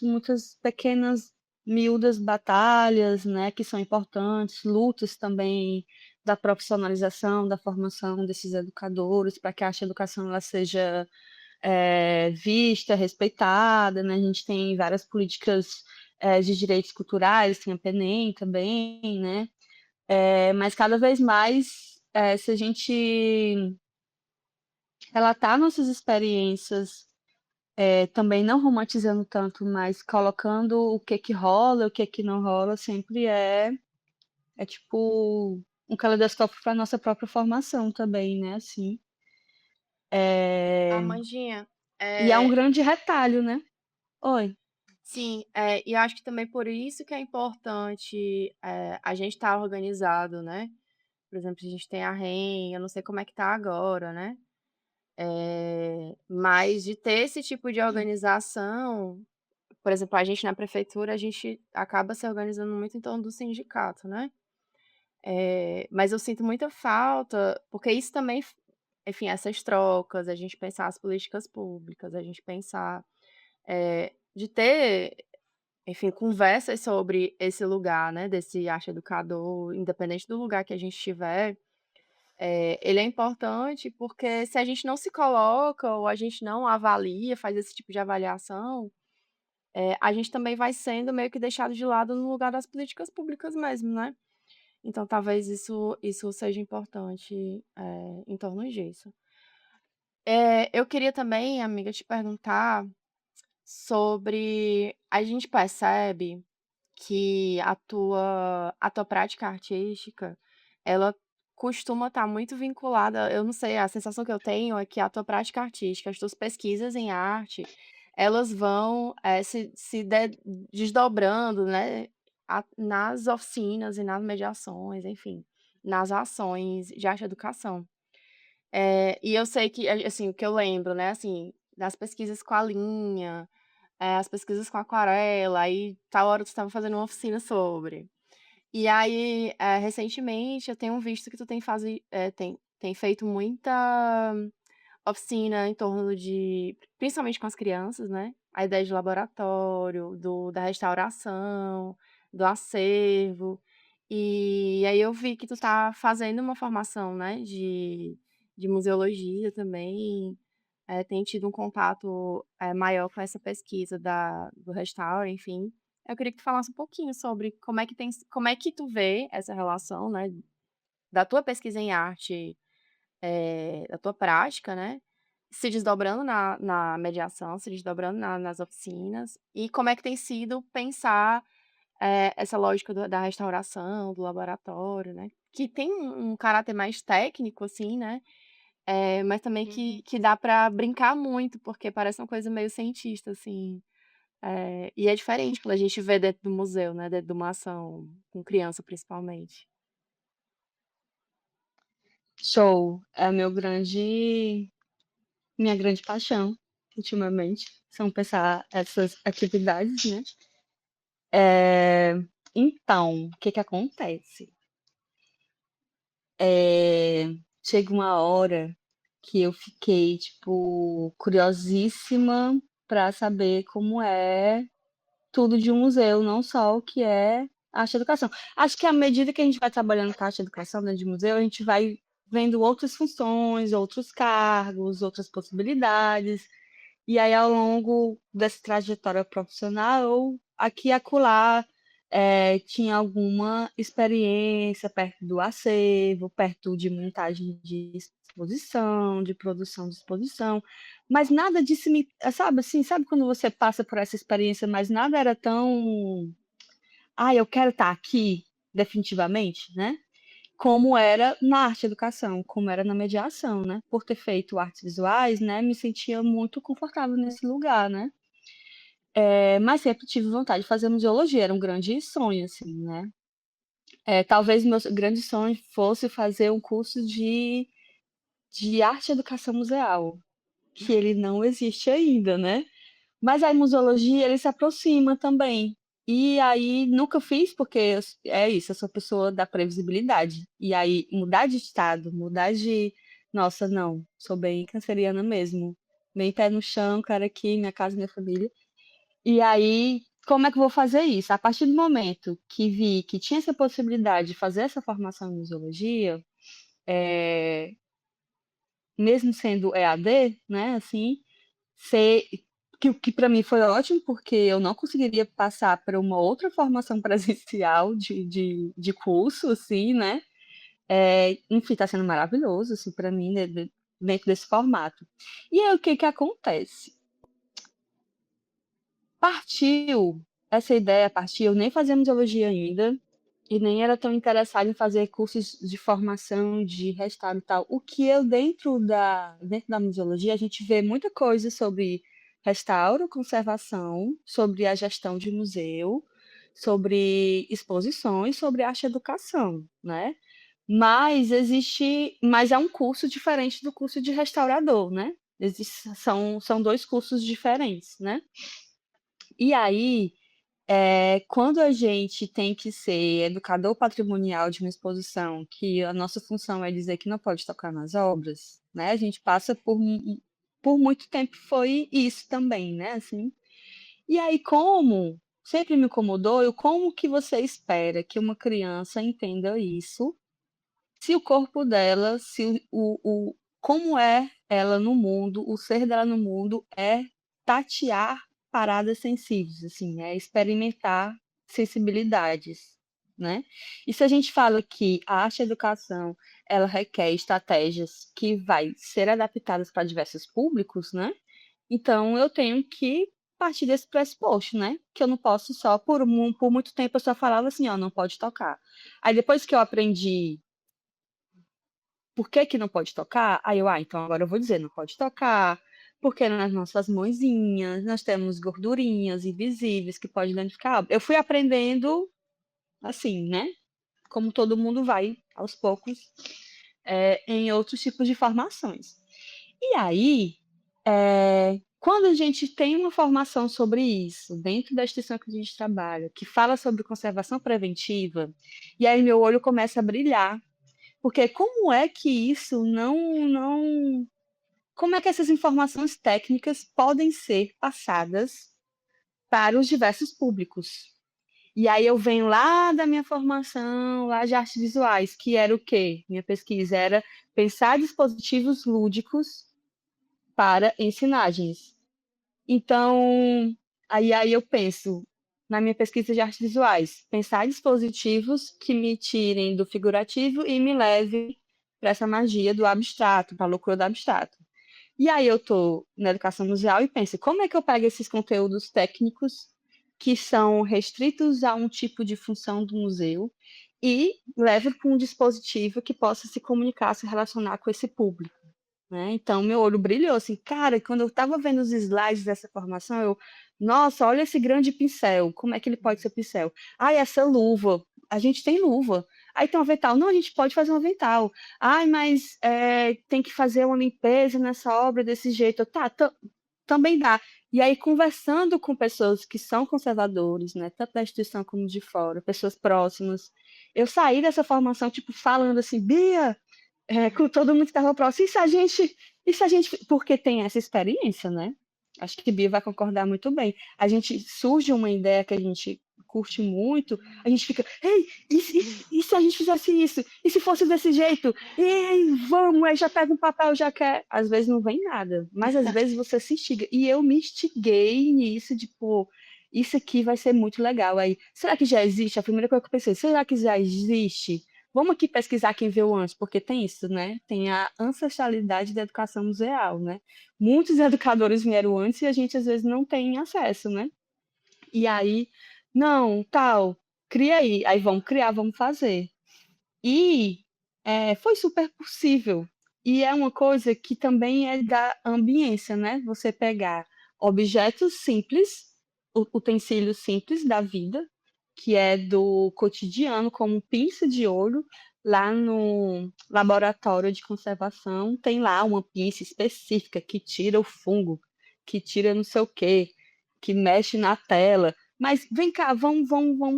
pequenas, miúdas batalhas, né, que são importantes, lutas também da profissionalização, da formação desses educadores, para que a arte educação ela seja vista, respeitada, né, a gente tem várias políticas de direitos culturais, tem a PENEM também, né, mas cada vez mais, se a gente relatar nossas experiências também não romantizando tanto, mas colocando o que rola, o que não rola, sempre é tipo um caleidoscópio para nossa própria formação também, né? Assim. Amandinha, E é um é, grande retalho, né? Oi. sim, e eu acho que também por isso que é importante a gente estar organizado, né? Por exemplo, a gente tem a REM, eu não sei como é que tá agora, né? Mas de ter esse tipo de organização, por exemplo, a gente na prefeitura, a gente acaba se organizando muito em torno do sindicato, né? Mas eu sinto muita falta, porque isso também, enfim, essas trocas, a gente pensar as políticas públicas, a gente pensar, de ter, enfim, conversas sobre esse lugar, né, desse arte educador, independente do lugar que a gente estiver, ele é importante porque se a gente não se coloca ou a gente não avalia, faz esse tipo de avaliação, a gente também vai sendo meio que deixado de lado no lugar das políticas públicas mesmo, né. Então talvez isso seja importante, em torno disso. Eu queria também, amiga, te perguntar sobre a gente percebe que a tua prática artística, ela costuma estar muito vinculada, eu não sei, a sensação que eu tenho é que a tua prática artística, as tuas pesquisas em arte, elas vão, desdobrando, né, nas oficinas e nas mediações, enfim, nas ações de arte e educação. E eu sei que, assim, o que eu lembro, né, assim, das pesquisas com a linha, as pesquisas com aquarela, aí tal hora tu estava fazendo uma oficina sobre. E aí, recentemente eu tenho visto que tu tem feito muita oficina em torno de principalmente com as crianças, né, a ideia de laboratório, da restauração, do acervo. E aí eu vi que tu tá fazendo uma formação, né, de museologia também, tem tido um contato, maior com essa pesquisa do Restauro, enfim. Eu queria que tu falasse um pouquinho sobre como é que tu vê essa relação, né, da tua pesquisa em arte, da tua prática, né, se desdobrando na mediação, se desdobrando nas oficinas, e como é que tem sido pensar, essa lógica da restauração, do laboratório, né, que tem um caráter mais técnico, assim, né, mas também Uhum. que dá para brincar muito, porque parece uma coisa meio cientista, assim. E é diferente quando a gente vê dentro do museu, né, dentro de uma ação, com criança principalmente. Show. É minha grande paixão ultimamente, são pensar essas atividades, né? É, então, o que que acontece? É, chega uma hora que eu fiquei, tipo, curiosíssima para saber como é tudo de um museu, não só o que é arte e educação. Acho que à medida que a gente vai trabalhando com arte e educação dentro de museu, a gente vai vendo outras funções, outros cargos, outras possibilidades. E aí, ao longo dessa trajetória profissional, eu, aqui e acolá, tinha alguma experiência perto do acervo, perto de montagem de exposição, de produção de exposição, mas nada disso me, sabe assim, sabe quando você passa por essa experiência, mas nada era tão, eu quero estar aqui definitivamente, né? Como era na arte e educação, como era na mediação, né? Por ter feito artes visuais, né? Me sentia muito confortável nesse lugar, né? Mas sempre tive vontade de fazer museologia, era um grande sonho, assim, né? Talvez meu grande sonho fosse fazer um curso de arte e educação museal, que ele não existe ainda, né? Mas a museologia, ele se aproxima também. E aí, nunca fiz, porque é isso, eu sou pessoa da previsibilidade. E aí, mudar de estado, mudar de. Nossa, não, sou bem canceriana mesmo. Bem pé no chão, cara aqui, minha casa, minha família. E aí, como é que eu vou fazer isso? A partir do momento que vi que tinha essa possibilidade de fazer essa formação em museologia, mesmo sendo EAD, né, assim, ser que para mim foi ótimo, porque eu não conseguiria passar para uma outra formação presencial de curso, assim, né? Enfim, está sendo maravilhoso, assim, para mim, né, dentro desse formato. E aí, o que que acontece? Essa ideia partiu, eu nem fazia museologia ainda, e nem era tão interessada em fazer cursos de formação de restauro e tal. O que eu, dentro da museologia, a gente vê muita coisa sobre restauro, conservação, sobre a gestão de museu, sobre exposições, sobre arte e educação, né? Mas é um curso diferente do curso de restaurador, né? São dois cursos diferentes, né? E aí, quando a gente tem que ser educador patrimonial de uma exposição, que a nossa função é dizer que não pode tocar nas obras, né? A gente passa por muito tempo foi isso também, né? Assim. E aí, como sempre me incomodou, como que você espera que uma criança entenda isso se o corpo dela, se como é ela no mundo, o ser dela no mundo é tatear paradas sensíveis, assim, é experimentar sensibilidades, né? E se a gente fala que a arte e a educação, ela requer estratégias que vai ser adaptadas para diversos públicos, né? Então eu tenho que partir desse pressuposto, né? Que eu não posso só, por muito tempo eu só falava assim, ó, não pode tocar. Aí depois que eu aprendi por que que não pode tocar? Aí eu, então agora eu vou dizer, não pode tocar, porque nas nossas mãozinhas nós temos gordurinhas invisíveis que podem danificar. Eu fui aprendendo assim, né? Como todo mundo vai, aos poucos, em outros tipos de formações. E aí, quando a gente tem uma formação sobre isso, dentro da instituição que a gente trabalha, que fala sobre conservação preventiva, e aí meu olho começa a brilhar, porque como é que isso não. Como é que essas informações técnicas podem ser passadas para os diversos públicos? E aí eu venho lá da minha formação, lá de artes visuais, que era o quê? Minha pesquisa era pensar dispositivos lúdicos para ensinagens. Então, aí eu penso, na minha pesquisa de artes visuais, pensar dispositivos que me tirem do figurativo e me levem para essa magia do abstrato, para a loucura do abstrato. E aí eu estou na educação museal e penso, como é que eu pego esses conteúdos técnicos que são restritos a um tipo de função do museu e levo para um dispositivo que possa se comunicar, se relacionar com esse público? né? Então, meu olho brilhou, assim, cara, quando eu estava vendo os slides dessa formação, nossa, olha esse grande pincel, como é que ele pode ser pincel? Ai, essa luva, a gente tem luva. Aí tem um avental, não, a gente pode fazer um avental. Ai, mas tem que fazer uma limpeza nessa obra desse jeito. Tá, também dá. E aí, conversando com pessoas que são conservadores, né, tanto da instituição como de fora, pessoas próximas, eu saí dessa formação, tipo, falando assim, Bia, com todo mundo que estava próximo, e se a gente, porque tem essa experiência, né? Acho que Bia vai concordar muito bem. A gente surge uma ideia que a gente curte muito, a gente fica, ei, e se a gente fizesse isso? E se fosse desse jeito? Ei, vamos, aí já pega um papel, já quer. Às vezes não vem nada, mas às vezes você se instiga. E eu me instiguei nisso, tipo, isso aqui vai ser muito legal. Aí, será que já existe? A primeira coisa que eu pensei, será que já existe? Vamos aqui pesquisar quem veio antes, porque tem isso, né? Tem a ancestralidade da educação museal, né? Muitos educadores vieram antes e a gente às vezes não tem acesso, né? E aí, não, tal, cria aí. Aí vamos criar, vamos fazer. E foi super possível. E é uma coisa que também é da ambiência, né? Você pegar objetos simples, utensílios simples da vida, que é do cotidiano, como pinça de ouro, lá no laboratório de conservação, tem lá uma pinça específica que tira o fungo, que tira não sei o quê, que mexe na tela. Mas vem cá, vamos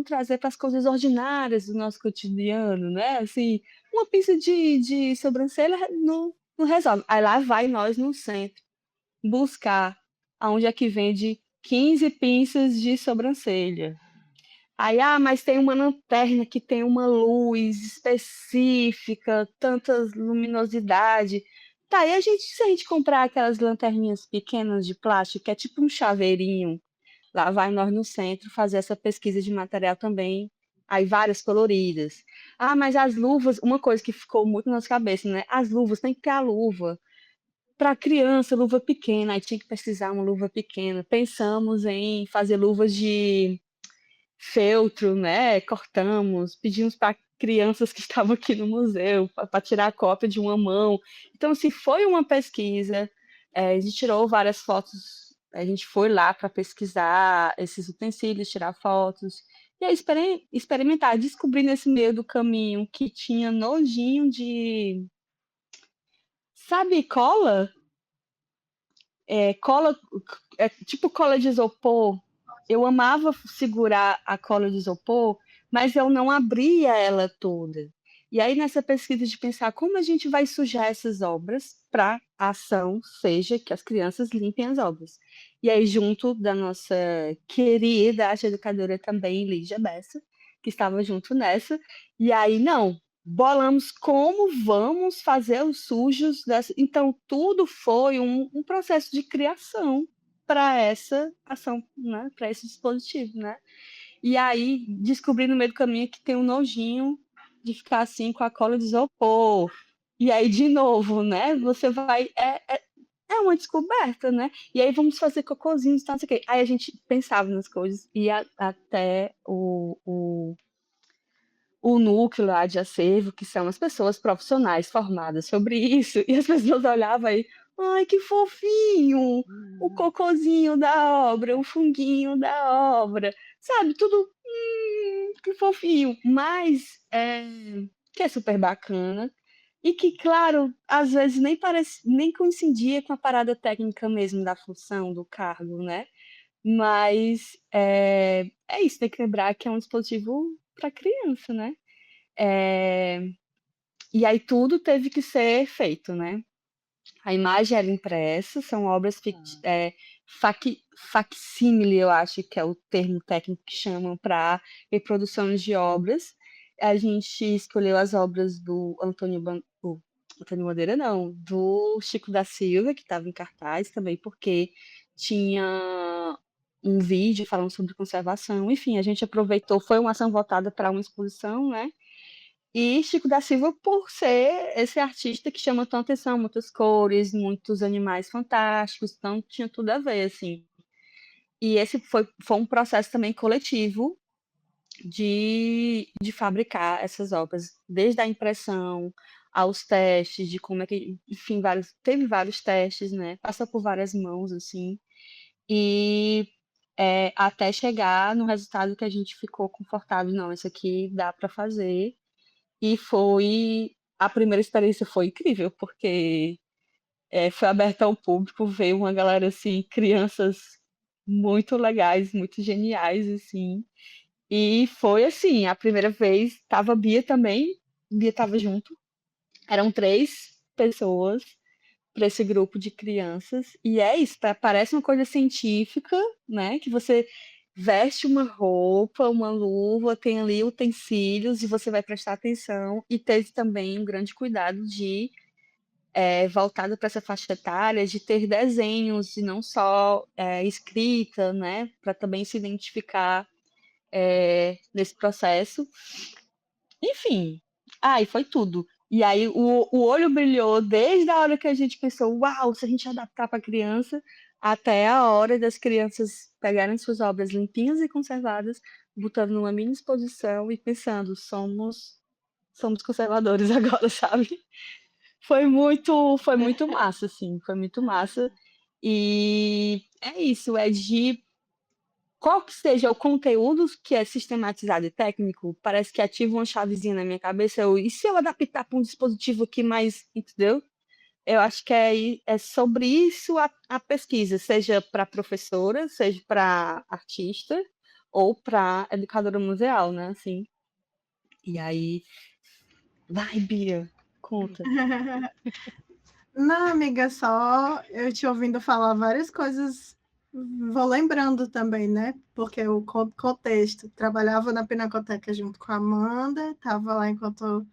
trazer para as coisas ordinárias do nosso cotidiano, né? Assim, uma pinça de sobrancelha não resolve. Aí lá vai nós no centro buscar aonde é que vende 15 pinças de sobrancelha. Aí, mas tem uma lanterna que tem uma luz específica, tantas luminosidade. Tá, e se a gente comprar aquelas lanterninhas pequenas de plástico, que é tipo um chaveirinho, lá vai nós no centro fazer essa pesquisa de material também, aí várias coloridas. Mas as luvas, uma coisa que ficou muito na nossa cabeça, né? As luvas, tem que ter a luva. Para criança, luva pequena, aí tinha que pesquisar uma luva pequena. Pensamos em fazer luvas de feltro, né? Cortamos, pedimos para crianças que estavam aqui no museu para tirar a cópia de uma mão. Então, assim, foi uma pesquisa. A gente tirou várias fotos. A gente foi lá para pesquisar esses utensílios, tirar fotos. E aí experimentar, descobrir nesse meio do caminho que tinha nojinho de. Sabe, cola? Cola, tipo cola de isopor. Eu amava segurar a cola de isopor, mas eu não abria ela toda. E aí, nessa pesquisa de pensar como a gente vai sujar essas obras para a ação seja que as crianças limpem as obras. E aí, junto da nossa querida arte educadora também, Lígia Bessa, que estava junto nessa. E aí, não, bolamos como vamos fazer os sujos. Então, tudo foi um processo de criação para essa ação, né? Para esse dispositivo, né? E aí, descobri no meio do caminho que tem um nojinho de ficar assim com a cola de isopor. E aí, de novo, né? Você vai. É uma descoberta, né? E aí vamos fazer cocôzinhos, tá, não sei o quê. Aí a gente pensava nas coisas, ia até o núcleo lá de acervo, que são as pessoas profissionais formadas sobre isso, e as pessoas olhavam aí, ai, que fofinho, o cocôzinho da obra, o funguinho da obra, sabe, tudo, que fofinho, mas que é super bacana, e que, claro, às vezes nem coincidia com a parada técnica mesmo da função, do cargo, né? Mas é isso, tem que lembrar que é um dispositivo para criança, né? É, e aí tudo teve que ser feito, né? A imagem era impressa, são obras facsímile, eu acho que é o termo técnico que chamam para reprodução de obras. A gente escolheu as obras do Antônio Bandeira, não, do Chico da Silva, que estava em cartaz também, porque tinha um vídeo falando sobre conservação. Enfim, a gente aproveitou, foi uma ação voltada para uma exposição, né? E Chico da Silva, por ser esse artista que chama tanta atenção, muitas cores, muitos animais fantásticos, então tinha tudo a ver, assim. E esse foi um processo também coletivo de fabricar essas obras, desde a impressão, aos testes, de como é que, enfim, teve vários testes, né? Passa por várias mãos, assim, e até chegar no resultado que a gente ficou confortável, não, isso aqui dá para fazer. E a primeira experiência foi incrível, porque foi aberta ao público, veio uma galera, assim, crianças muito legais, muito geniais, assim. E foi assim, a primeira vez, tava a Bia também, Bia tava junto. Eram 3 pessoas para esse grupo de crianças. E é isso, parece uma coisa científica, né? Que você veste uma roupa, uma luva, tem ali utensílios e você vai prestar atenção. E teve também um grande cuidado de voltado para essa faixa etária, de ter desenhos e não só escrita, né? Para também se identificar nesse processo. Enfim, e foi tudo. E aí o olho brilhou desde a hora que a gente pensou, uau, se a gente adaptar para criança, até a hora das crianças pegarem suas obras limpinhas e conservadas, botando numa mini exposição e pensando, somos conservadores agora, sabe? Foi muito massa, assim, foi muito massa. E é isso, é de qual que seja o conteúdo que é sistematizado e técnico, parece que ativa uma chavezinha na minha cabeça. E se eu adaptar para um dispositivo aqui mais, entendeu? Eu acho que é sobre isso a pesquisa, seja para professora, seja para artista ou para educadora museal, né? Assim. E aí, vai, Bia, conta. Não, amiga, só eu te ouvindo falar várias coisas, vou lembrando também, né? Porque o contexto, trabalhava na Pinacoteca junto com a Amanda, estava lá enquanto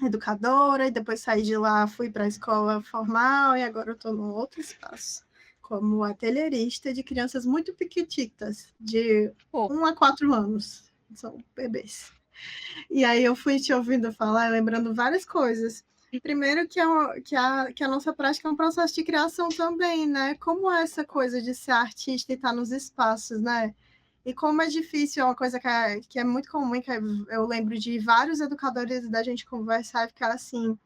educadora, e depois saí de lá, fui para a escola formal, e agora eu estou num outro espaço, como atelierista de crianças muito pequititas, de 1 a 4 anos, são bebês. E aí eu fui te ouvindo falar, lembrando várias coisas. Primeiro que a nossa prática é um processo de criação também, né? Como é essa coisa de ser artista e estar nos espaços, né? E como é difícil, é uma coisa que é muito comum, que eu lembro de vários educadores da gente conversar e ficar assim,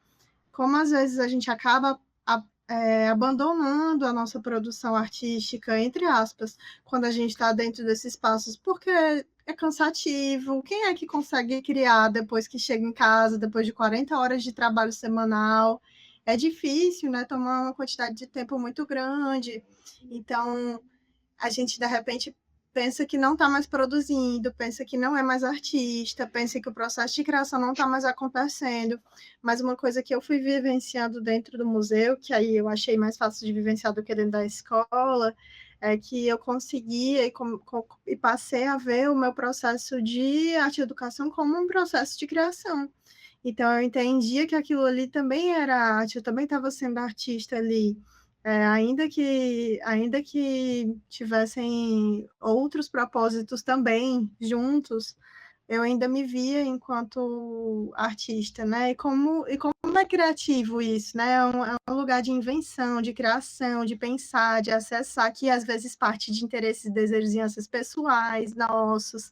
como às vezes a gente acaba abandonando a nossa produção artística, entre aspas, quando a gente está dentro desses espaços, porque é cansativo. Quem é que consegue criar depois que chega em casa, depois de 40 horas de trabalho semanal? É difícil, né? Tomar uma quantidade de tempo muito grande. Então, a gente, de repente, pensa que não está mais produzindo, pensa que não é mais artista, pensa que o processo de criação não está mais acontecendo. Mas uma coisa que eu fui vivenciando dentro do museu, que aí eu achei mais fácil de vivenciar do que dentro da escola, é que eu conseguia e passei a ver o meu processo de arte e educação como um processo de criação. Então, eu entendia que aquilo ali também era arte, eu também estava sendo artista ali. Ainda que tivessem outros propósitos também juntos, eu ainda me via enquanto artista, né? E como é criativo isso, né? É um lugar de invenção, de criação, de pensar, de acessar, que às vezes parte de interesses e desejos pessoais nossos,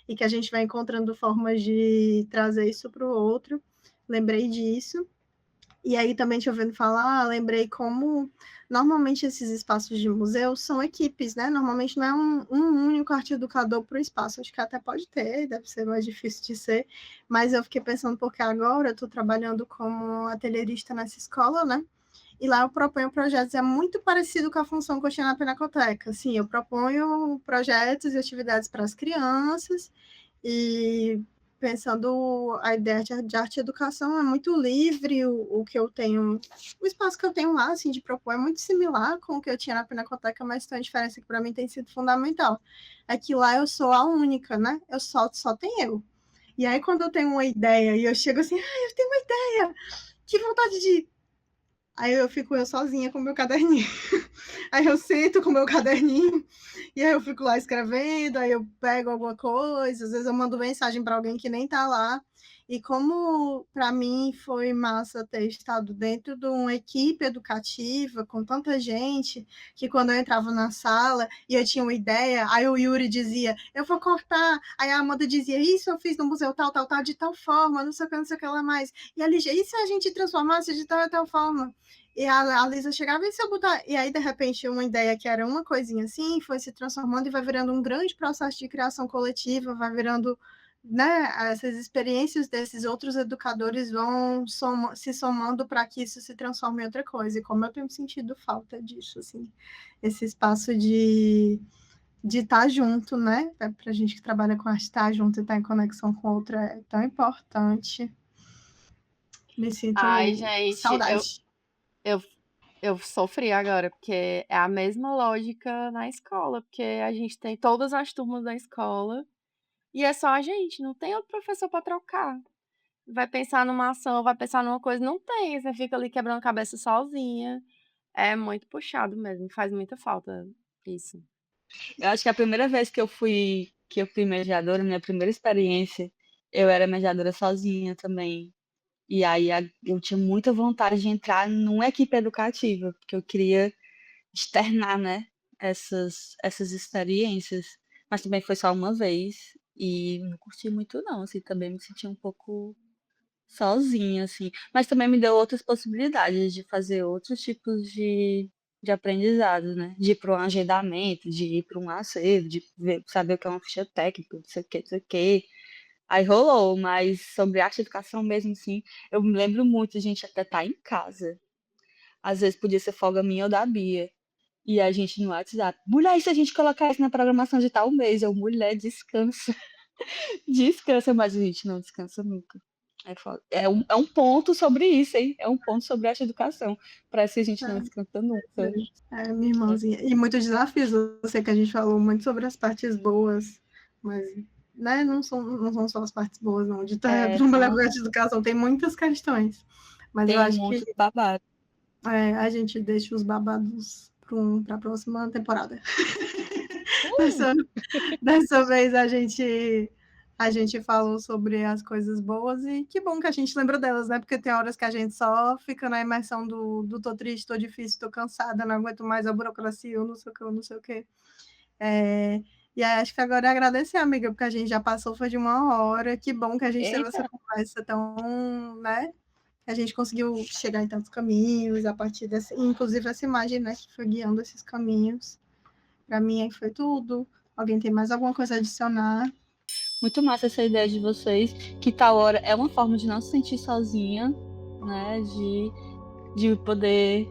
e que a gente vai encontrando formas de trazer isso para o outro. Lembrei disso. E aí também te ouvindo falar, lembrei como normalmente esses espaços de museu são equipes, né? Normalmente não é um único arte educador para o espaço, acho que até pode ter, deve ser mais difícil de ser, mas eu fiquei pensando porque agora eu estou trabalhando como atelierista nessa escola, né? E lá eu proponho projetos, é muito parecido com a função que eu tinha na Pinacoteca. Assim, eu proponho projetos e atividades para as crianças, e pensando a ideia de arte e educação é muito livre, o que eu tenho, o espaço que eu tenho lá, assim, de propor é muito similar com o que eu tinha na Pinacoteca, mas tem uma diferença que para mim tem sido fundamental. É que lá eu sou a única, né? Só tem eu. E aí, quando eu tenho uma ideia e eu chego assim, eu tenho uma ideia, que vontade de. Aí eu fico eu sozinha com o meu caderninho. Aí eu sento com o meu caderninho e aí eu fico lá escrevendo, aí eu pego alguma coisa, às vezes eu mando mensagem para alguém que nem tá lá. E como para mim foi massa ter estado dentro de uma equipe educativa com tanta gente, que quando eu entrava na sala e eu tinha uma ideia, aí o Yuri dizia, eu vou cortar, aí a Amanda dizia, isso eu fiz no museu tal, tal, tal, de tal forma, não sei o que lá mais. E a Lígia, e se a gente transformasse de tal e tal forma? E a Lisa chegava, e se eu botar... E aí, de repente, uma ideia que era uma coisinha assim, foi se transformando e vai virando um grande processo de criação coletiva, vai virando, né, essas experiências desses outros educadores vão se somando para que isso se transforme em outra coisa. E como eu tenho sentido falta disso, assim, esse espaço de estar junto, né? Para a gente que trabalha com arte, estar junto e estar em conexão com outra é tão importante. Me Ai, sinto gente, saudade. eu, eu sofri agora, porque é a mesma lógica na escola, porque a gente tem todas as turmas da escola e é só a gente, não tem outro professor para trocar. Vai pensar numa ação, vai pensar numa coisa, não tem, você fica ali quebrando a cabeça sozinha. É muito puxado mesmo, faz muita falta isso. Eu acho que a primeira vez que eu fui mediadora, minha primeira experiência, eu era mediadora sozinha também. E aí eu tinha muita vontade de entrar numa equipe educativa, porque eu queria externar, né, essas experiências. Mas também foi só uma vez e não curti muito não, assim, também me senti um pouco sozinha, assim. Mas também me deu outras possibilidades de fazer outros tipos de aprendizado, né? De ir para um agendamento, de ir para um acervo, de saber o que é uma ficha técnica, não sei o que, não sei o que. Aí rolou, mas sobre arte e educação mesmo, assim, eu me lembro muito, a gente até tá em casa. Às vezes podia ser folga minha ou da Bia. E a gente no WhatsApp, mulher, e se a gente colocar isso na programação de tal mês? Eu, mulher, descansa. Descansa, mas a gente não descansa nunca. É, foda. É um ponto sobre isso, hein? É um ponto sobre arte e educação. Parece que a gente não descansa nunca. É, minha irmãzinha. E muitos desafios. Eu sei que a gente falou muito sobre as partes boas, mas né, não são só as partes boas, não. De trabalhar com arte e educação tem muitas questões. Mas eu Tem acho que muito babado. a gente deixa os babados para a próxima temporada. Dessa vez a gente falou sobre as coisas boas e que bom que a gente lembra delas, né? Porque tem horas que a gente só fica na imersão do tô triste, tô difícil, tô cansada, não aguento mais a burocracia, eu não sei o que, eu não sei o que. E aí, acho que agora é agradecer, amiga, porque a gente já passou, foi de 1 hora. Que bom que a gente teve essa Eita, conversa tão, né? Que a gente conseguiu chegar em tantos caminhos a partir dessa, inclusive essa imagem, né, que foi guiando esses caminhos. Para mim, aí foi tudo. Alguém tem mais alguma coisa a adicionar? muito massa essa ideia de vocês, que tal hora é uma forma de não se sentir sozinha, né? De poder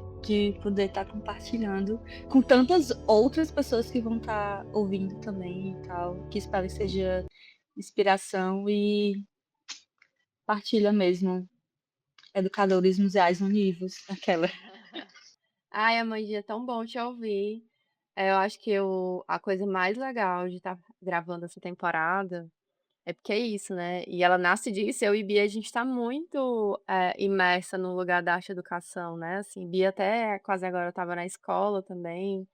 estar compartilhando com tantas outras pessoas que vão estar ouvindo também e tal, que espero que seja inspiração e partilha mesmo. Educadores museais univos, aquela. Ai, Amandinha, é tão bom te ouvir. Eu acho que a coisa mais legal de estar gravando essa temporada é porque é isso, né? E ela nasce disso, eu e Bia, a gente tá muito imersa no lugar da arte e educação, né? Assim, Bia até quase agora estava na escola também.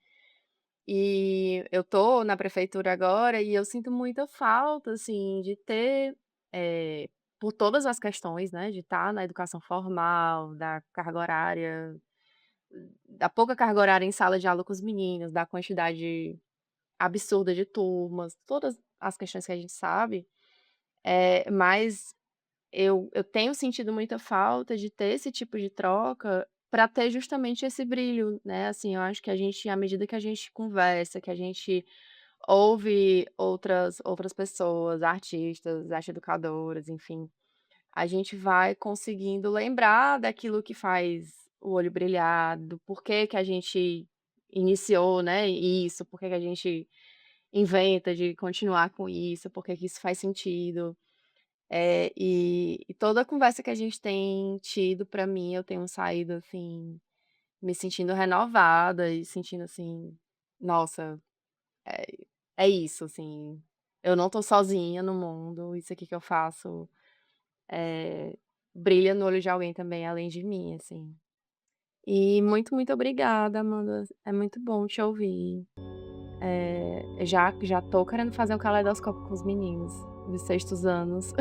E eu tô na prefeitura agora e eu sinto muita falta, assim, de ter, por todas as questões, né? De estar na educação formal, da carga horária, da pouca carga horária em sala de aula com os meninos, da quantidade absurda de turmas, todas as questões que a gente sabe. Mas eu tenho sentido muita falta de ter esse tipo de troca para ter justamente esse brilho, né, assim, eu acho que a gente à medida que a gente conversa, que a gente ouve outras pessoas, artistas, arte educadoras, enfim, a gente vai conseguindo lembrar daquilo que faz o olho brilhar, do porquê que a gente iniciou, né, isso, porquê que a gente inventa de continuar com isso, porquê que isso faz sentido. E toda a conversa que a gente tem tido, pra mim, eu tenho saído, assim, me sentindo renovada e sentindo assim: "Nossa, é é isso, assim, eu não tô sozinha no mundo, isso aqui que eu faço, brilha no olho de alguém também além de mim", assim. E muito, muito obrigada, Amanda, é muito bom te ouvir. Já tô querendo fazer um caleidoscópio com os meninos dos sextos anos.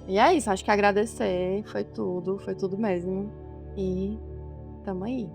E é isso, acho que agradecer foi tudo mesmo. E tamo aí.